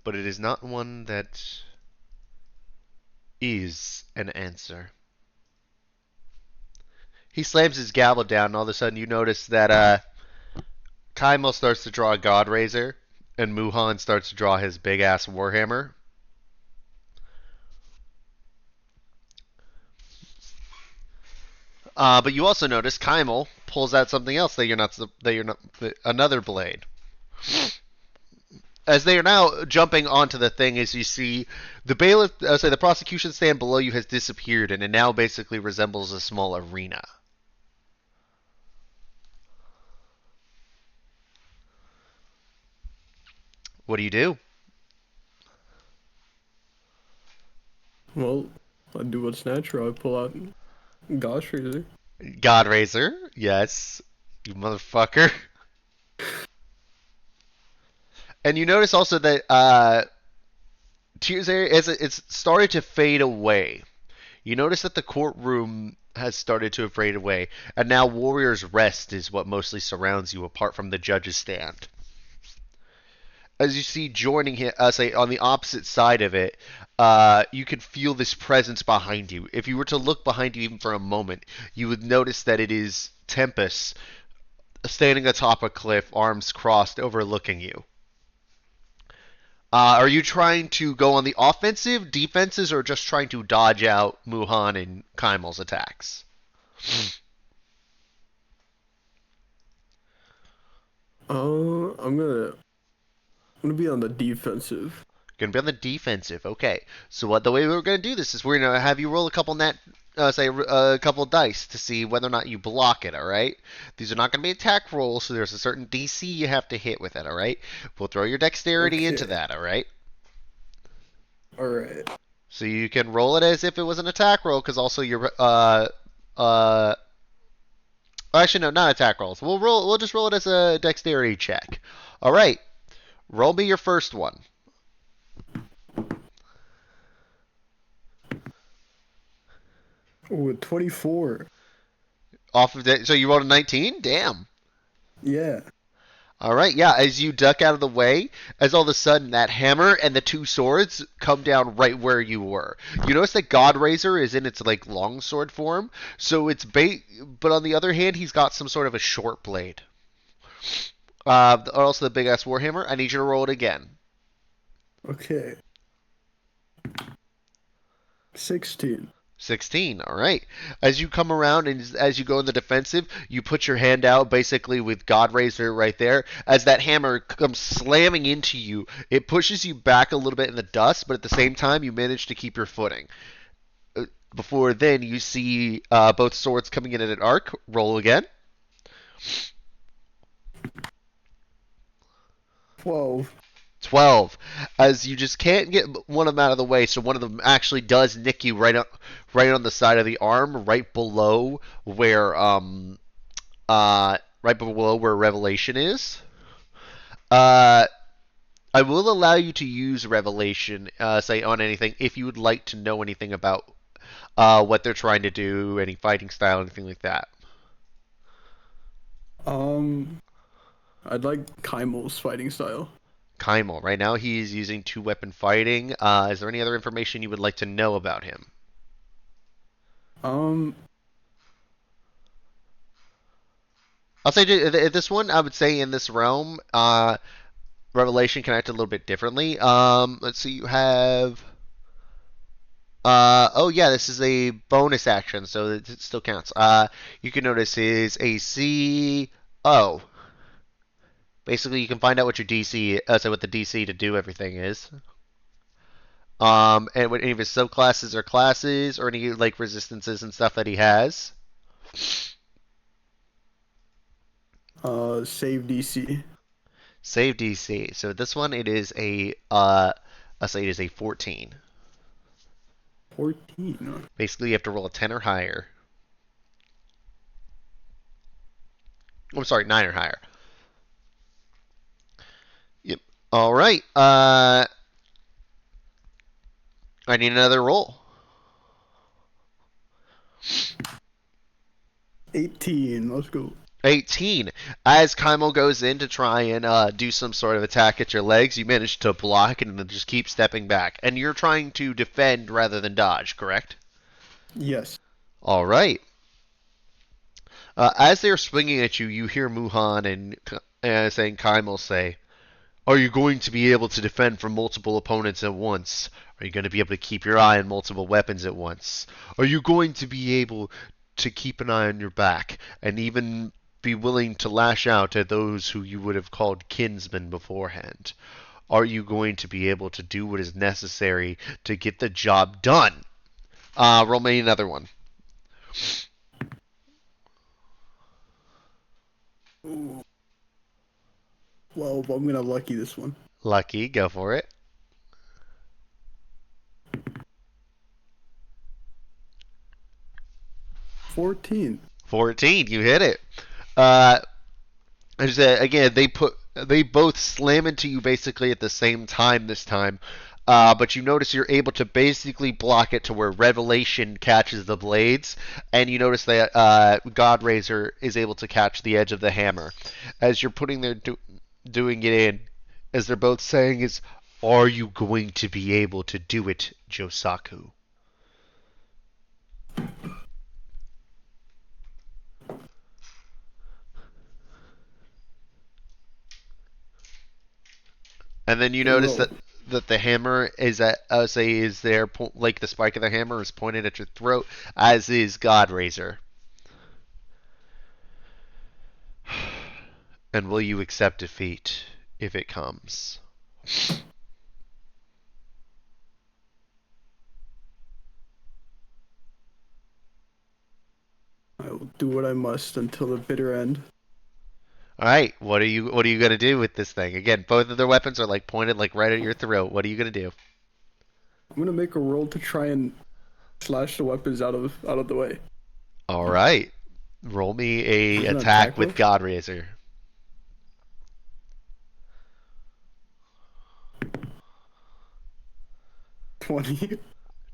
But it is not one that is an answer. He slams his gavel down, and all of a sudden you notice that Kaimel starts to draw a God Razor, and Muhan starts to draw his big ass Warhammer. But you also notice Kaimel pulls out something else that you're not another blade. As they are now jumping onto the thing, as you see the bailiff, the prosecution stand below you has disappeared, and it now basically resembles a small arena. What do you do? Well, I do what's natural. I pull out Gosh Razor. God Razor, yes, you motherfucker. And you notice also that Tears area as it's started to fade away. You notice that the courtroom has started to fade away, and now Warrior's Rest is what mostly surrounds you, apart from the judge's stand. as you see joining him, say on the opposite side of it, you can feel this presence behind you. If you were to look behind you even for a moment, you would notice that it is Tempest standing atop a cliff, arms crossed, overlooking you. Are you trying to go on the offensive, defenses, or just trying to dodge out Muhan and Kaimel's attacks? I'm gonna be on the defensive. Going to be on the defensive. Okay. So what the way we're going to do this is we're going to have you roll a couple a couple dice to see whether or not you block it. All right. These are not going to be attack rolls, so there's a certain DC you have to hit with it. All right. We'll throw your dexterity into Okay. that. All right. All right. So you can roll it as if it was an attack roll, because also your actually no, not attack rolls. We'll just roll it as a dexterity check. All right. Roll me your first one. Ooh, 24. Off of that, so you rolled a 19? Damn. Yeah. All right, yeah. As you duck out of the way, as all of a sudden that hammer and the two swords come down right where you were. You notice that God Razor is in its like long sword form, so but on the other hand, he's got some sort of a short blade. Also the big ass warhammer. I need you to roll it again. Okay. 16. 16. All right. As you come around and as you go in the defensive, you put your hand out basically with God Razor right there. As that hammer comes slamming into you, it pushes you back a little bit in the dust, but at the same time, you manage to keep your footing. Before then, you see both swords coming in at an arc. Roll again. 12. 12. As you just can't get one of them out of the way, so one of them actually does nick you right on the side of the arm, right below where Revelation is. I will allow you to use Revelation, say on anything, if you would like to know anything about what they're trying to do, any fighting style, anything like that. I'd like Kaimel's fighting style. Kaimel. Right now he's using two-weapon fighting. Is there any other information you would like to know about him? I'll say this one, I would say in this realm, Revelation can act a little bit differently. Let's see, you have... oh yeah, this is a bonus action, so it still counts. You can notice his AC... Oh. Basically, you can find out what your DC, so what the DC to do everything is. And what any of his subclasses or classes, or any like resistances and stuff that he has. Save DC. Save DC. So this one, it is I'll say it is a 14. 14. Basically, you have to roll a 10 or higher. I'm sorry, 9 or higher. Yep. All right. I need another roll. 18. Let's go. 18. As Kaimel goes in to try and do some sort of attack at your legs, you manage to block and then just keep stepping back. And you're trying to defend rather than dodge, correct? Yes. All right. As they're swinging at you, you hear Muhan and saying Kaimel say, "Are you going to be able to defend from multiple opponents at once? Are you going to be able to keep your eye on multiple weapons at once? Are you going to be able to keep an eye on your back and even be willing to lash out at those who you would have called kinsmen beforehand? Are you going to be able to do what is necessary to get the job done?" Roll me another one. Ooh. Well, I'm gonna lucky this one. Lucky, go for it. 14. 14, you hit it. Again, they both slam into you basically at the same time this time. But you notice you're able to basically block it to where Revelation catches the blades, and you notice that God Razor is able to catch the edge of the hammer. As you're putting there doing it in, as they're both saying is, "Are you going to be able to do it, Josaku?" And then you Then notice roll. that the hammer is at say is there like the spike of the hammer is pointed at your throat, as is God Razor. And will you accept defeat if it comes? I will do what I must until the bitter end. All right, what are you gonna do with this thing? Again, both of their weapons are like pointed like right at your throat. What are you gonna do? I'm gonna make a roll to try and slash the weapons out of the way. All right, roll me a Is it an attack attack with roll? God Razor. 20.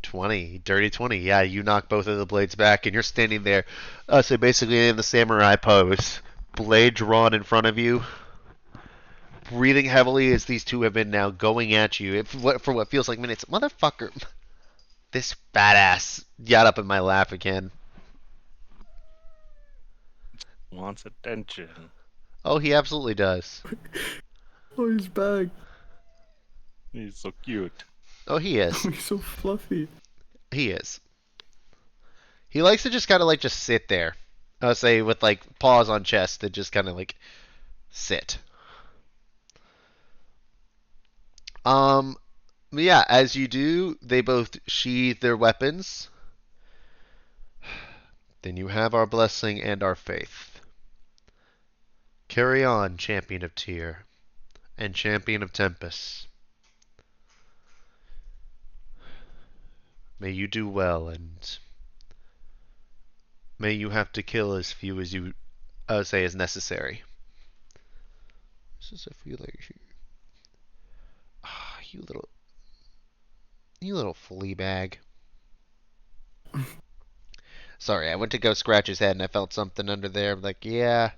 20, dirty 20. Yeah, you knock both of the blades back, and you're standing there. So basically, in the samurai pose, blade drawn in front of you, breathing heavily as these two have been now going at you for what feels like minutes. Motherfucker, this badass got up in my lap again. Wants attention. Oh, he absolutely does. Oh, he's back. He's so cute. Oh, he Oh, is. he's so fluffy. He is. He likes to just kind of like just sit there. I'll say with like paws on chest and just kind of like sit. Um, yeah, as you do, they both sheathe their weapons. Then you have our blessing and our faith. Carry on, champion of Tyr and champion of Tempest. May you do well, and may you have to kill as few as you say is necessary. This is a feeler here. Ah, you little flea bag. Sorry, I went to go scratch his head and I felt something under there. I'm like, yeah,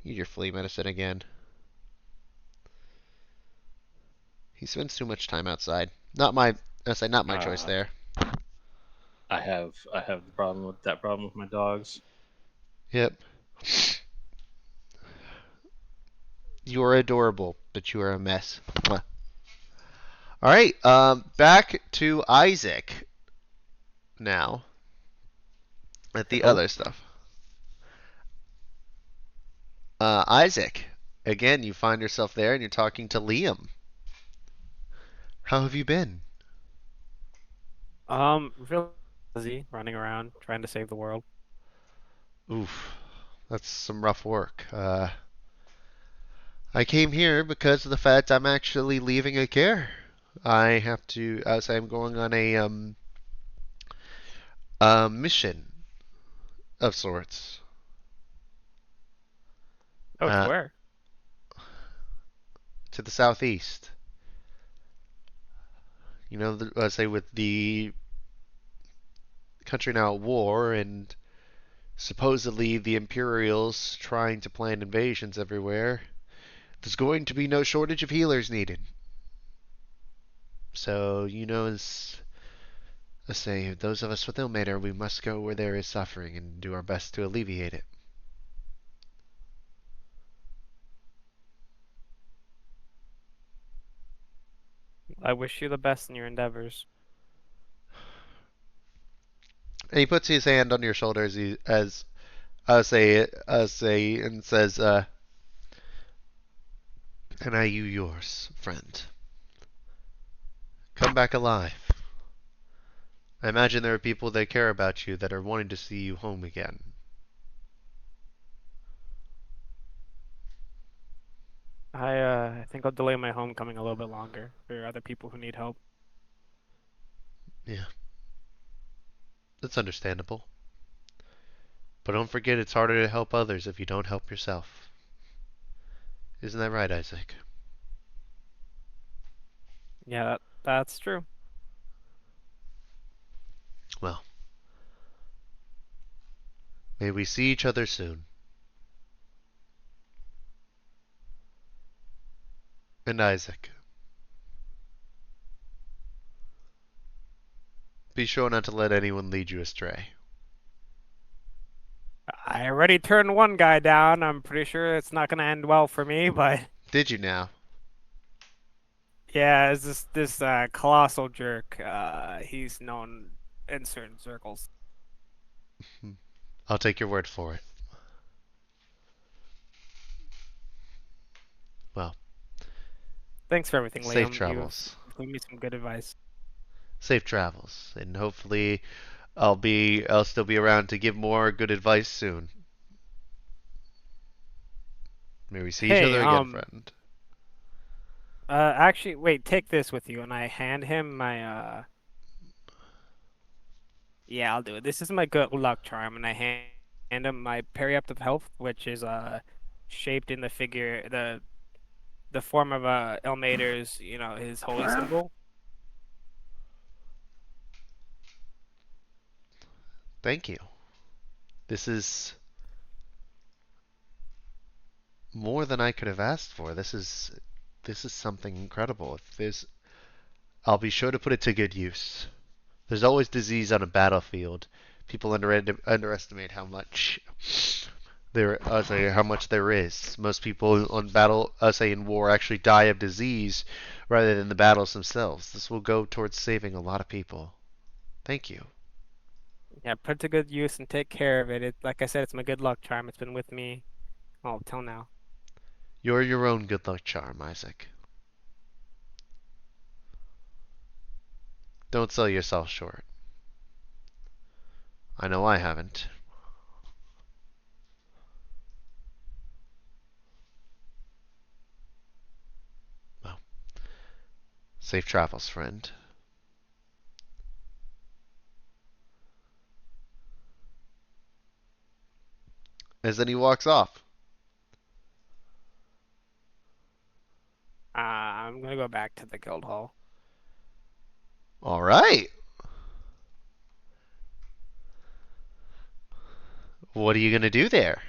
use your flea medicine again. He spends too much time outside. Not my choice there. I have the problem with that problem with my dogs. Yep. You are adorable, but you are a mess. Mwah. All right, back to Isaac now at the Hello? other stuff. Isaac, again, you find yourself there and you're talking to Liam. How have you been? Really busy running around trying to save the world. Oof, that's some rough work. I came here because of the fact I'm actually leaving a care. I have to, as I'm going on a mission of sorts. Oh, to Uh, where? to the southeast. You know, I say with the country now at war and supposedly the Imperials trying to plan invasions everywhere, there's going to be no shortage of healers needed. So, as I say, those of us with Ilmater, we must go where there is suffering and do our best to alleviate it. I wish you the best in your endeavors. And he puts his hand on your shoulder as I say, and says, "And I you yours, friend. Come back alive. I imagine there are people that care about you that are wanting to see you home again." I think I'll delay my homecoming a little bit longer for other people who need help. Yeah, that's understandable. But don't forget, it's harder to help others if you don't help yourself. Isn't that right, Isaac? Yeah, that's true. Well, may we see each other soon. And Isaac, be sure not to let anyone lead you astray. I already turned one guy down. I'm pretty sure it's not gonna end well for me, but Did you now? yeah, it's this colossal jerk. He's known in certain circles. I'll take your word for it. Well, Thanks for everything, safe Liam. You've travels. given me some good advice. Safe travels. And hopefully I'll still be around to give more good advice soon. May we see each Hey, other again, friend. actually, wait, take this with you, and I hand him my yeah, I'll do it. This is my good luck charm, and I hand him my Periapt of Health, which is shaped in the figure the form of Elmater's, his holy symbol. Thank you. This is more than I could have asked for. This is something incredible. If there's I'll be sure to put it to good use. There's always disease on a battlefield. People underestimate how much how much there is. Most people on battle, say in war, actually die of disease rather than the battles themselves. This will go towards saving a lot of people. Thank you. Yeah, put it to good use and take care of it. Like I said, it's my good luck charm. It's been with me, till now. You're your own good luck charm, Isaac. Don't sell yourself short. I know I haven't. Well, safe travels, friend. As then he walks off. I'm gonna go back to the guild hall. All right. What are you gonna do there?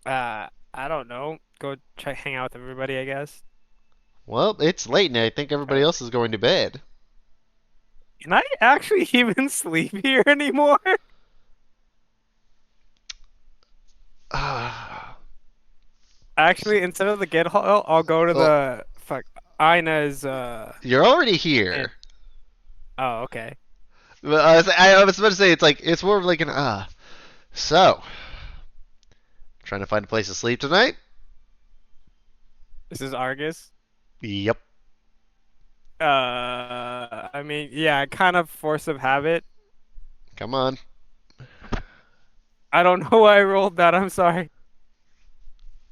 I don't know. Go try hang out with everybody, I guess. Well, it's late and I think everybody else is going to bed. Can I actually even sleep here anymore? Ah. Actually, instead of the guild hall, I'll go to Well, the Ina's you're already inn. here. Oh, okay. But I was about to say it's more of like an So, trying to find a place to sleep tonight? This is Argus. Yep. I mean, yeah, kind of force of habit. Come on. I don't know why I rolled that. I'm sorry.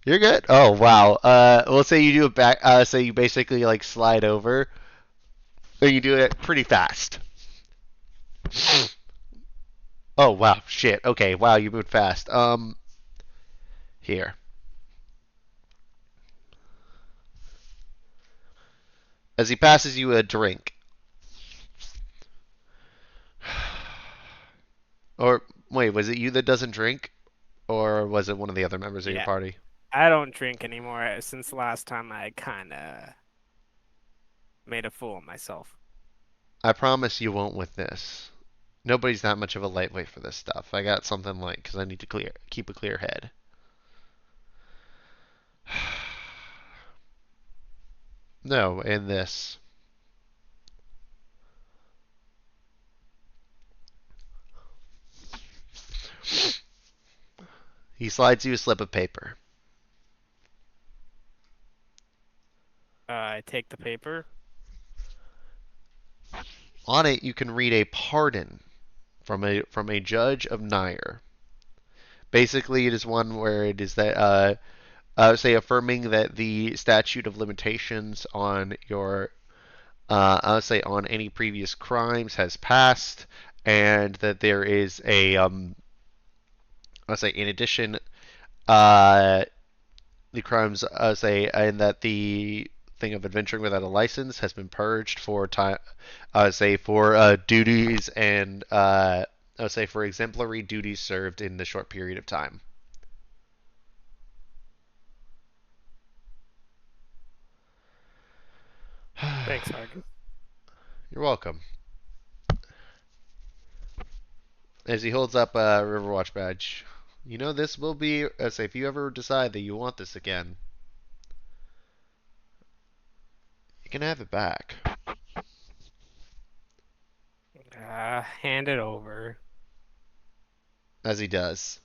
You're good. Oh wow. We'll say you do it back. Say you basically like slide over, or you do it pretty fast. Oh wow. Shit. Okay. Wow. You moved fast. Here. As he passes you a drink. Or wait, was it you that doesn't drink, or was it one of the other members of your Yeah, party? I don't drink anymore since last time I kind of made a fool of myself. I promise you won't with this. Nobody's that much of a lightweight for this stuff. I got something like because I need to keep a clear head. No, in this. He slides you a slip of paper. I take the paper. On it, you can read a pardon from a judge of Nair. Basically, it is one where it is that say affirming that the statute of limitations on your I would say on any previous crimes has passed, and that there is a I'll say in addition uh, the crimes say and that the thing of adventuring without a license has been purged for time say for duties and I would say for exemplary duties served in the short period of time. Thanks, Argus. You're welcome. As he holds up a Riverwatch badge. You know, this will be, as if you ever decide that you want this again, you can have it back. Hand it over. As he does.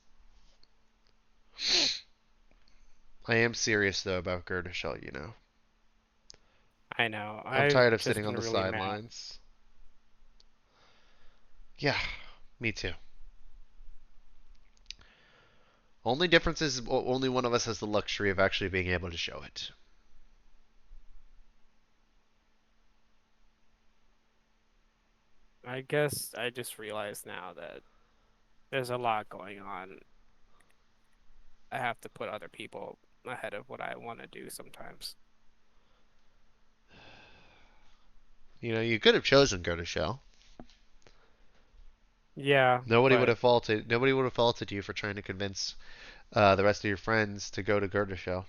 I am serious, though, about Gerda Shell, you know. I know. I'm I've tired of just sitting on been the really mad. sidelines. Yeah, me too. Only difference is only one of us has the luxury of actually being able to show it. I guess I just realized now that there's a lot going on. I have to put other people ahead of what I want to do sometimes. You know, you could have chosen Gerda Shell. Yeah, but Nobody would have faulted you for trying to convince the rest of your friends to go to Gerda Shell.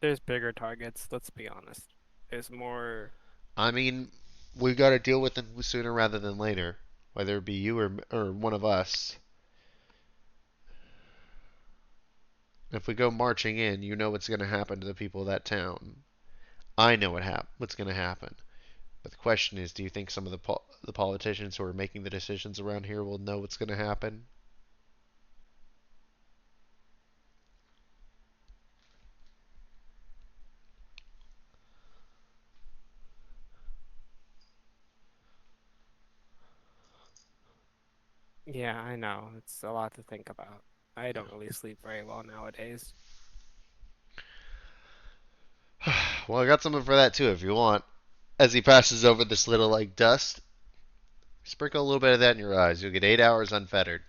there's bigger targets, let's be honest. There's more. I mean, we got to deal with them sooner rather than later, whether it be you or one of us. If we go marching in, you know what's going to happen to the people of that town. I know what's going to happen. But the question is, do you think some of the politicians who are making the decisions around here will know what's going to happen? Yeah, I know. It's a lot to think about. I don't really sleep very well nowadays. Well, I got something for that too, if you want. As he passes over this little like dust, sprinkle a little bit of that in your eyes. You'll get 8 hours unfettered.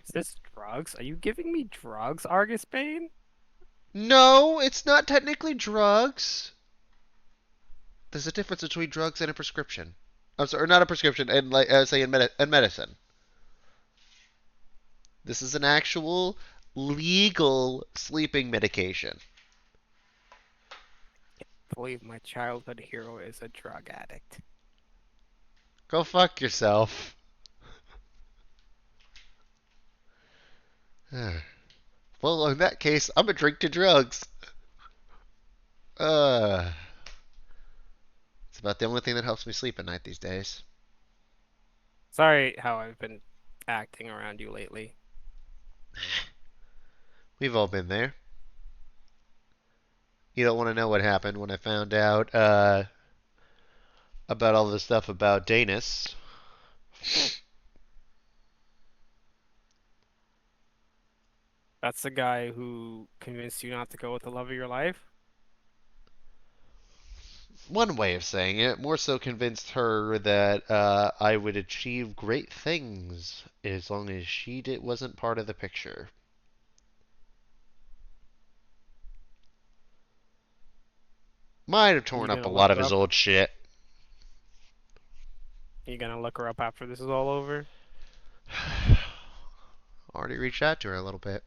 Is this drugs? Are you giving me drugs, Argus Bane? No, it's not technically drugs. There's a difference between drugs and a prescription. I'm sorry, not a prescription, and like say in medicine. This is an actual legal sleeping medication. I believe my childhood hero is a drug addict. Go fuck yourself. Well, in that case, I'm a drink to drugs. Uh, it's about the only thing that helps me sleep at night these days. Sorry how I've been acting around you lately. We've all been there. You don't want to know what happened when I found out about all the stuff about Danis. That's the guy who convinced you not to go with the love of your life? One way of saying it, more so convinced her that I would achieve great things as long as wasn't part of the picture. Might have torn You up a gonna lot look of her his up? old shit. You gonna look her up after this is all over? Already reached out to her a little bit.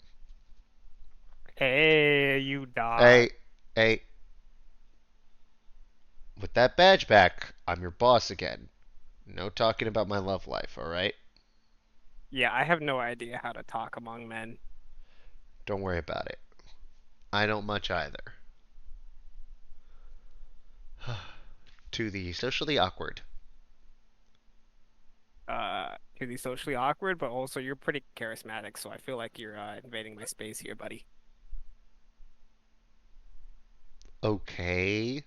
Hey, you Hey, dog. hey, with that badge back, I'm your boss again. No talking about my love life, alright? Yeah, I have no idea how to talk among men. Don't worry about it. I don't much either. To the socially awkward. To be socially awkward, but also you're pretty charismatic, so I feel like you're invading my space here, buddy. Okay.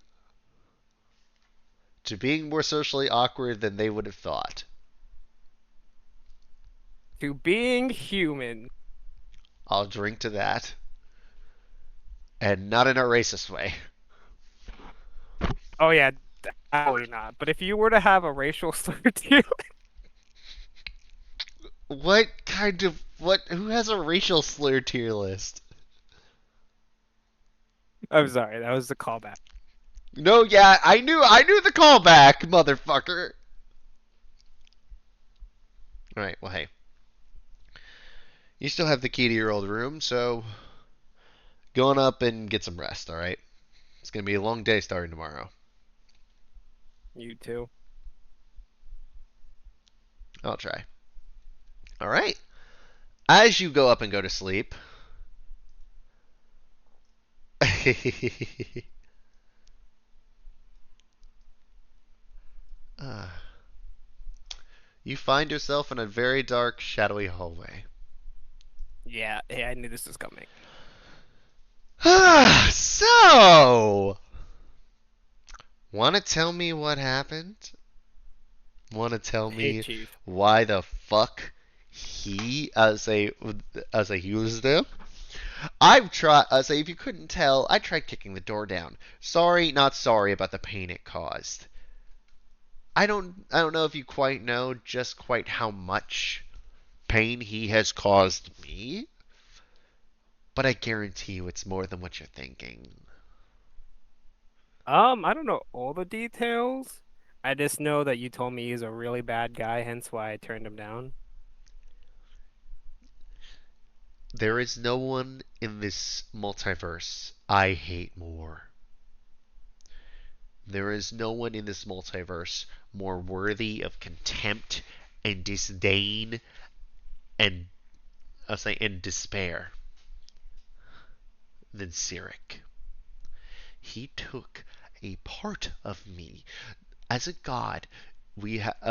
To being more socially awkward than they would have thought. To being human. I'll drink to that. And not in a racist way. Oh yeah, absolutely not. But if you were to have a racial slur to Who has a racial slur tier list? I'm sorry, that was the callback. No, yeah, I knew the callback, motherfucker. Alright, well, hey. You still have the key to your old room, so go on up and get some rest, alright? It's gonna be a long day starting tomorrow. You too. I'll try. All right. As you go up and go to sleep, uh, you find yourself in a very dark, shadowy hallway. Yeah, I knew this was coming. So, want to tell me what happened? Want to tell Hey, me Chief. why the fuck he was there? I've tried. Say if you couldn't tell, I tried kicking the door down. Sorry, not sorry about the pain it caused. I don't know if you quite know just quite how much pain he has caused me, but I guarantee you it's more than what you're thinking. I don't know all the details. I just know that you told me he's a really bad guy, hence why I turned him down. There is no one in this multiverse I hate more. There is no one in this multiverse more worthy of contempt and disdain and I'll say and despair than Cyric. He took a part of me. As a god,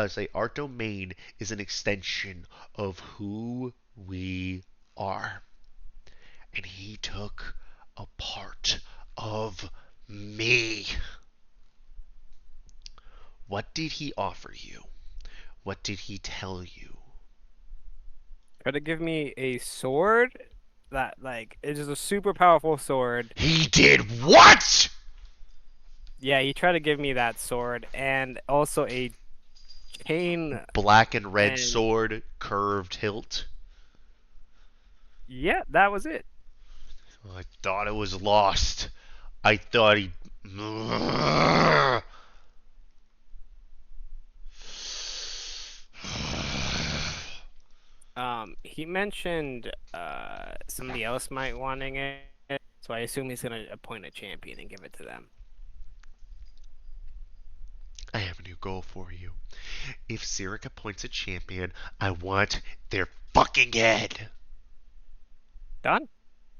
say our domain is an extension of who we are. And he took a part of me. What did he offer you? What did he tell you? Try to give me a sword that, like, it is a super powerful sword. He did what? Yeah, he tried to give me that sword and also a chain Black and red and sword, curved hilt. yeah, that was it. I thought it was lost. I thought he. He mentioned somebody else might wanting it, so I assume he's gonna appoint a champion and give it to them. I have a new goal for you. If Cyric appoints a champion, I want their fucking head. Done?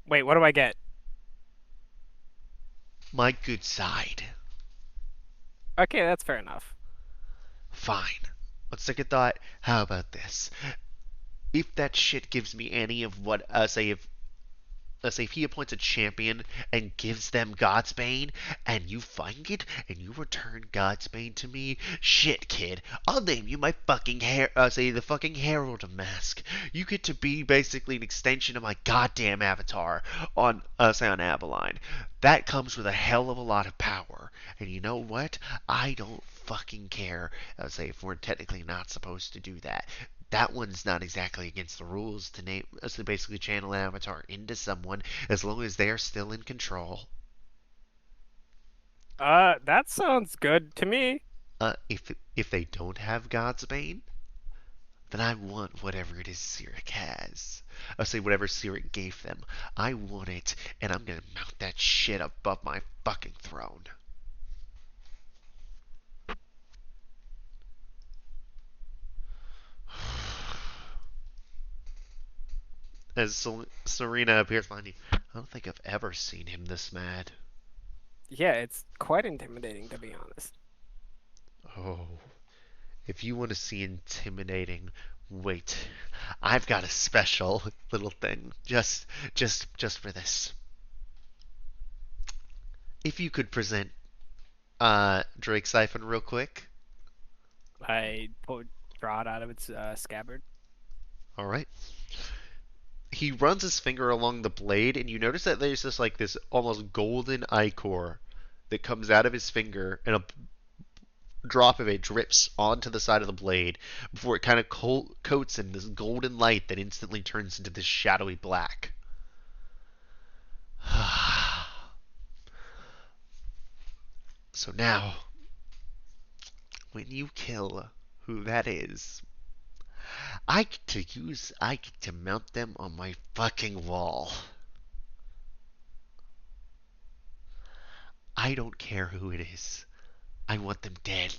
Wait, what do I get? My good side. Okay, that's fair enough. Fine. Let's take a thought. How about this? If that shit gives me any of what, let's say if he appoints a champion and gives them Godsbane, and you find it, and you return Godsbane to me, shit, kid, I'll name you my fucking the fucking Herald of Mask. You get to be basically an extension of my goddamn avatar on, on Abeline. That comes with a hell of a lot of power, and you know what? I don't fucking care, if we're technically not supposed to do that. That one's not exactly against the rules to name to basically channel an avatar into someone as long as they're still in control. That sounds good to me. If they don't have God's Bane, then I want whatever it is Cyric has. I'll say whatever Cyric gave them. I want it, and I'm gonna mount that shit above my fucking throne. As Serena appears behind you, I don't think I've ever seen him this mad. Yeah, it's quite intimidating to be honest. Oh. If you want to see intimidating, wait. I've got a special little thing just for this. If you could present Drake Siphon real quick. Draw it out of its scabbard. All right. He runs his finger along the blade, and you notice that there's this almost golden ichor that comes out of his finger, and a drop of it drips onto the side of the blade before it kind of coats in this golden light that instantly turns into this shadowy black. So now, when you kill who that is, I get to mount them on my fucking wall. I don't care who it is. I want them dead.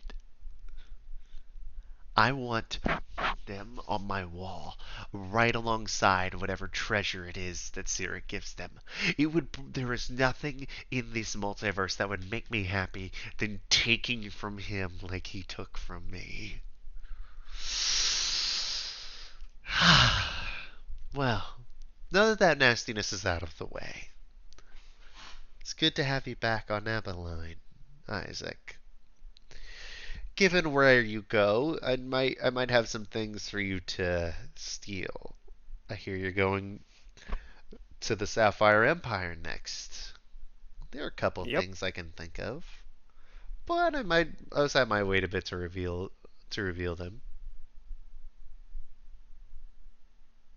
I want them on my wall, right alongside whatever treasure it is that Sirik gives them. There is nothing in this multiverse that would make me happy than taking from him like he took from me. Well, now that that nastiness is out of the way, it's good to have you back on Abilene, Isaac. Given where you go, I might have some things for you to steal. I hear you're going to the Sapphire Empire next. There are a couple of Yep. things I can think of, but I might wait a bit to reveal them.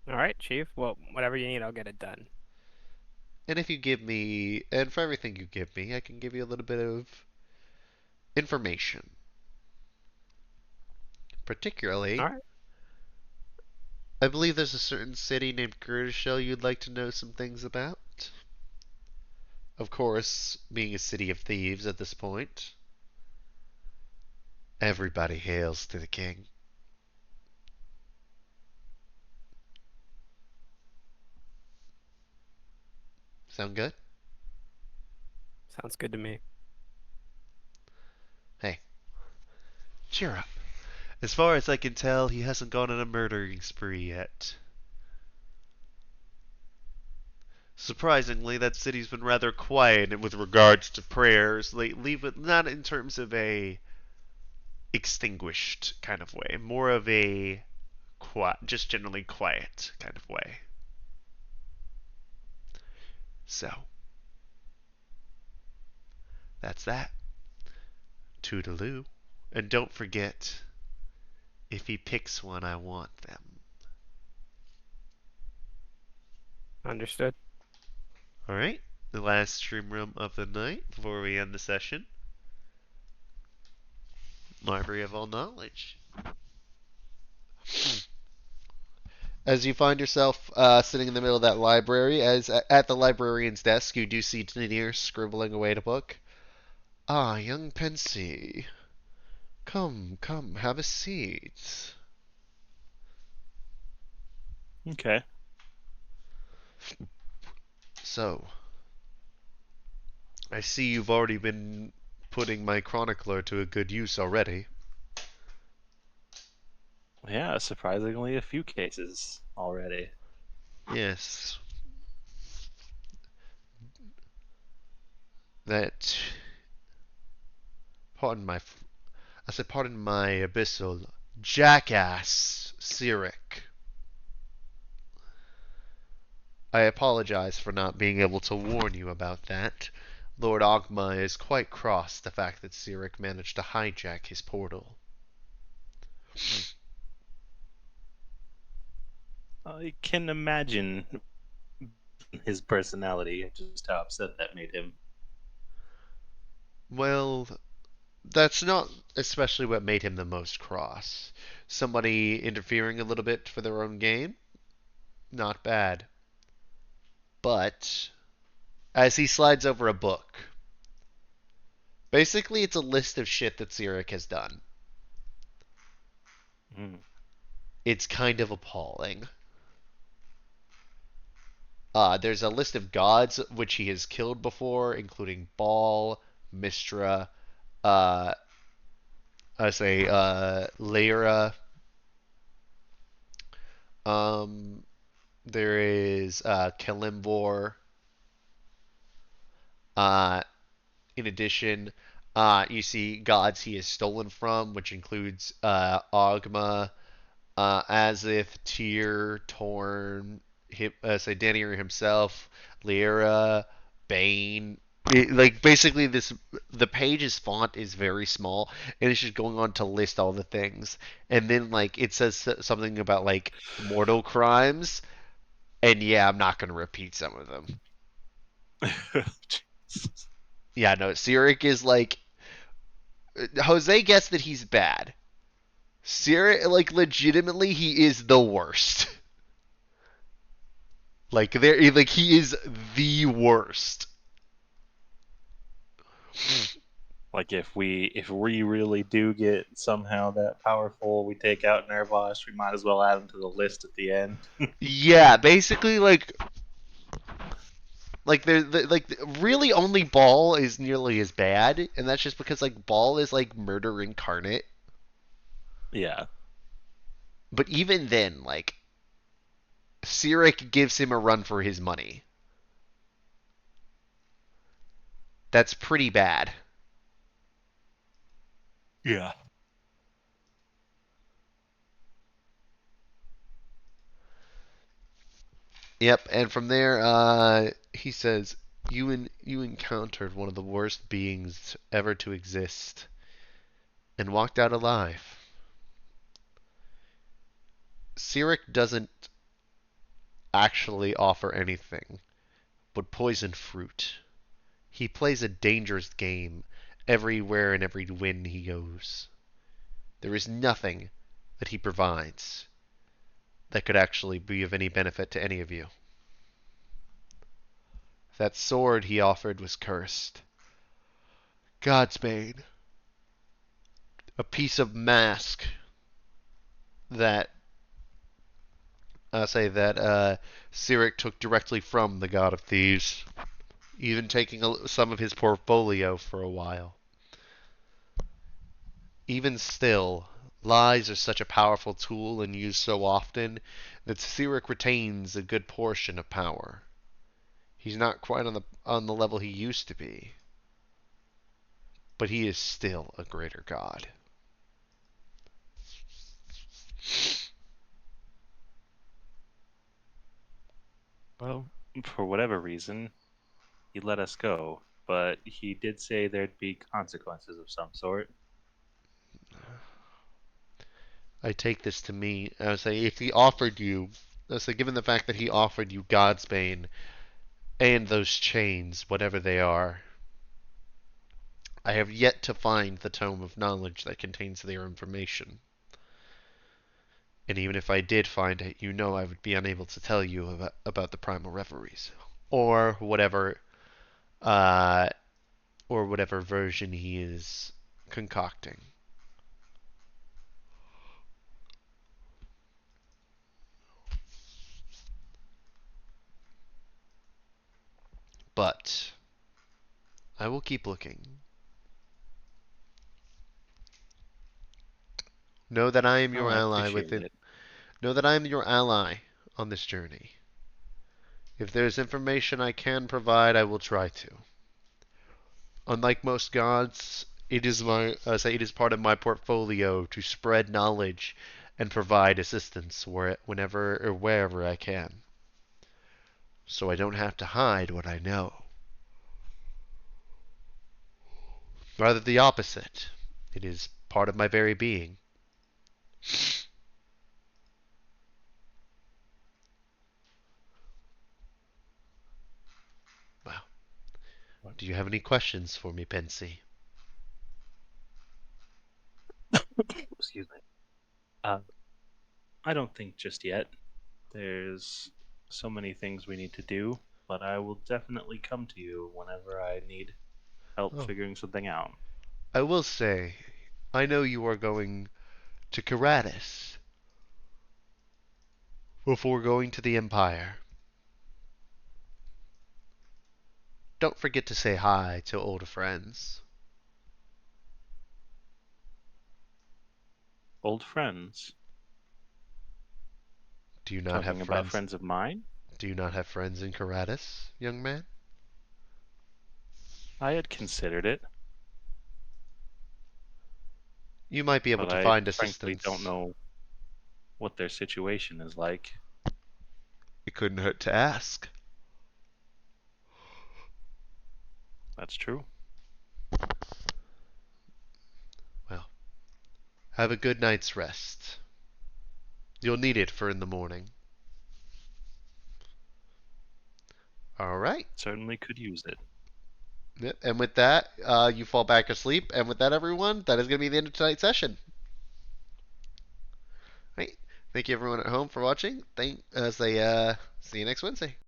All right, Chief. Well, whatever you need, I'll get it done. And for everything you give me, I can give you a little bit of information. All Particularly, right. I believe there's a certain city named Gurdishel you'd like to know some things about. Of course, being a city of thieves at this point, everybody hails to the king. Sound good? Sounds good to me. Hey, cheer up. As far as I can tell, he hasn't gone on a murdering spree yet. Surprisingly, that city's been rather quiet with regards to prayers lately, but not in terms of a extinguished kind of way, more of a just generally quiet kind of way. So, that's that. Toodaloo. And don't forget, if he picks one, I want them. Understood. Alright, the last stream room of the night before we end the session. Library of All Knowledge. As you find yourself sitting in the middle of that library, as at the librarian's desk, you do see Tenier scribbling away at a book. Ah, young Pensy. Come, come, have a seat. Okay. So, I see you've already been putting my chronicler to a good use already. Yeah, surprisingly, a few cases already. Yes. That. Pardon my. I said, pardon my abyssal. Jackass Sirik. I apologize for not being able to warn you about that. Lord Ogma is quite cross the fact that Sirik managed to hijack his portal. I can imagine his personality, just how upset that made him. Well, that's not especially what made him the most cross. Somebody interfering a little bit for their own gain? Not bad. But, as he slides over a book, basically it's a list of shit that Sirik has done. Mm. It's kind of appalling. There's a list of gods which he has killed before, including Baal, Mistra, uh, Lyra. Um, there is Kalimvor. Uh, in addition, you see gods he has stolen from, which includes Ogma, Azith, Tyr, Torn, Danier himself, Lyra, Bane. Like basically, the page's font is very small, and it's just going on to list all the things, and then like it says something about like mortal crimes, and yeah, I'm not gonna repeat some of them. Yeah, no, Sirik is like Jose gets that he's bad. Sirik, like legitimately, he is the worst. Like he is the worst. Like if we really do get somehow that powerful, we take out Nervosh, we might as well add him to the list at the end. Yeah, basically, really only Ball is nearly as bad, and that's just because like Ball is like murder incarnate. Yeah. But even then, like Cyric gives him a run for his money. That's pretty bad. Yeah. Yep, and from there, he says, you encountered one of the worst beings ever to exist, and walked out alive. Cyric doesn't actually offer anything but poison fruit. He plays a dangerous game everywhere and every wind he goes. There is nothing that he provides that could actually be of any benefit to any of you. That sword he offered was cursed. Godsbane. A piece of mask that say that Cyric took directly from the God of Thieves, even taking some of his portfolio for a while. Even still, lies are such a powerful tool and used so often that Cyric retains a good portion of power. He's not quite on the level he used to be, but he is still a greater god. Well, for whatever reason, he let us go, but he did say there'd be consequences of some sort. I take this to mean, I would say, if he offered you, I would say, given the fact that he offered you Godsbane and those chains, whatever they are, I have yet to find the tome of knowledge that contains their information. And even if I did find it, you know I would be unable to tell you about the primal reveries. Or whatever uh, or whatever version he is concocting. But I will keep looking. Know that I am Oh, your I ally appreciate within. it. Know that I am your ally on this journey. If there is information I can provide, I will try to. Unlike most gods, it is part of my portfolio to spread knowledge and provide assistance whenever or wherever I can. So I don't have to hide what I know. Rather the opposite. It is part of my very being. Well, do you have any questions for me, Pensy? Excuse me. Uh, I don't think just yet. There's so many things we need to do, but I will definitely come to you whenever I need help Oh, figuring something out. I will say, I know you are going to Karatis before going to the Empire. Don't forget to say hi to old friends. Old friends. Do you not have Talking about friends? friends of mine? Do you not have friends in Karatis, young man? I had considered it, You might be able but to I find frankly don't assistance. know what their situation is like. It couldn't hurt to ask. That's true. Well, have a good night's rest. You'll need it for in the morning. All right. Certainly could use it. Yep. And with that, you fall back asleep. And with that, everyone, that is going to be the end of tonight's session. Right. Thank you, everyone at home, for watching. See you next Wednesday.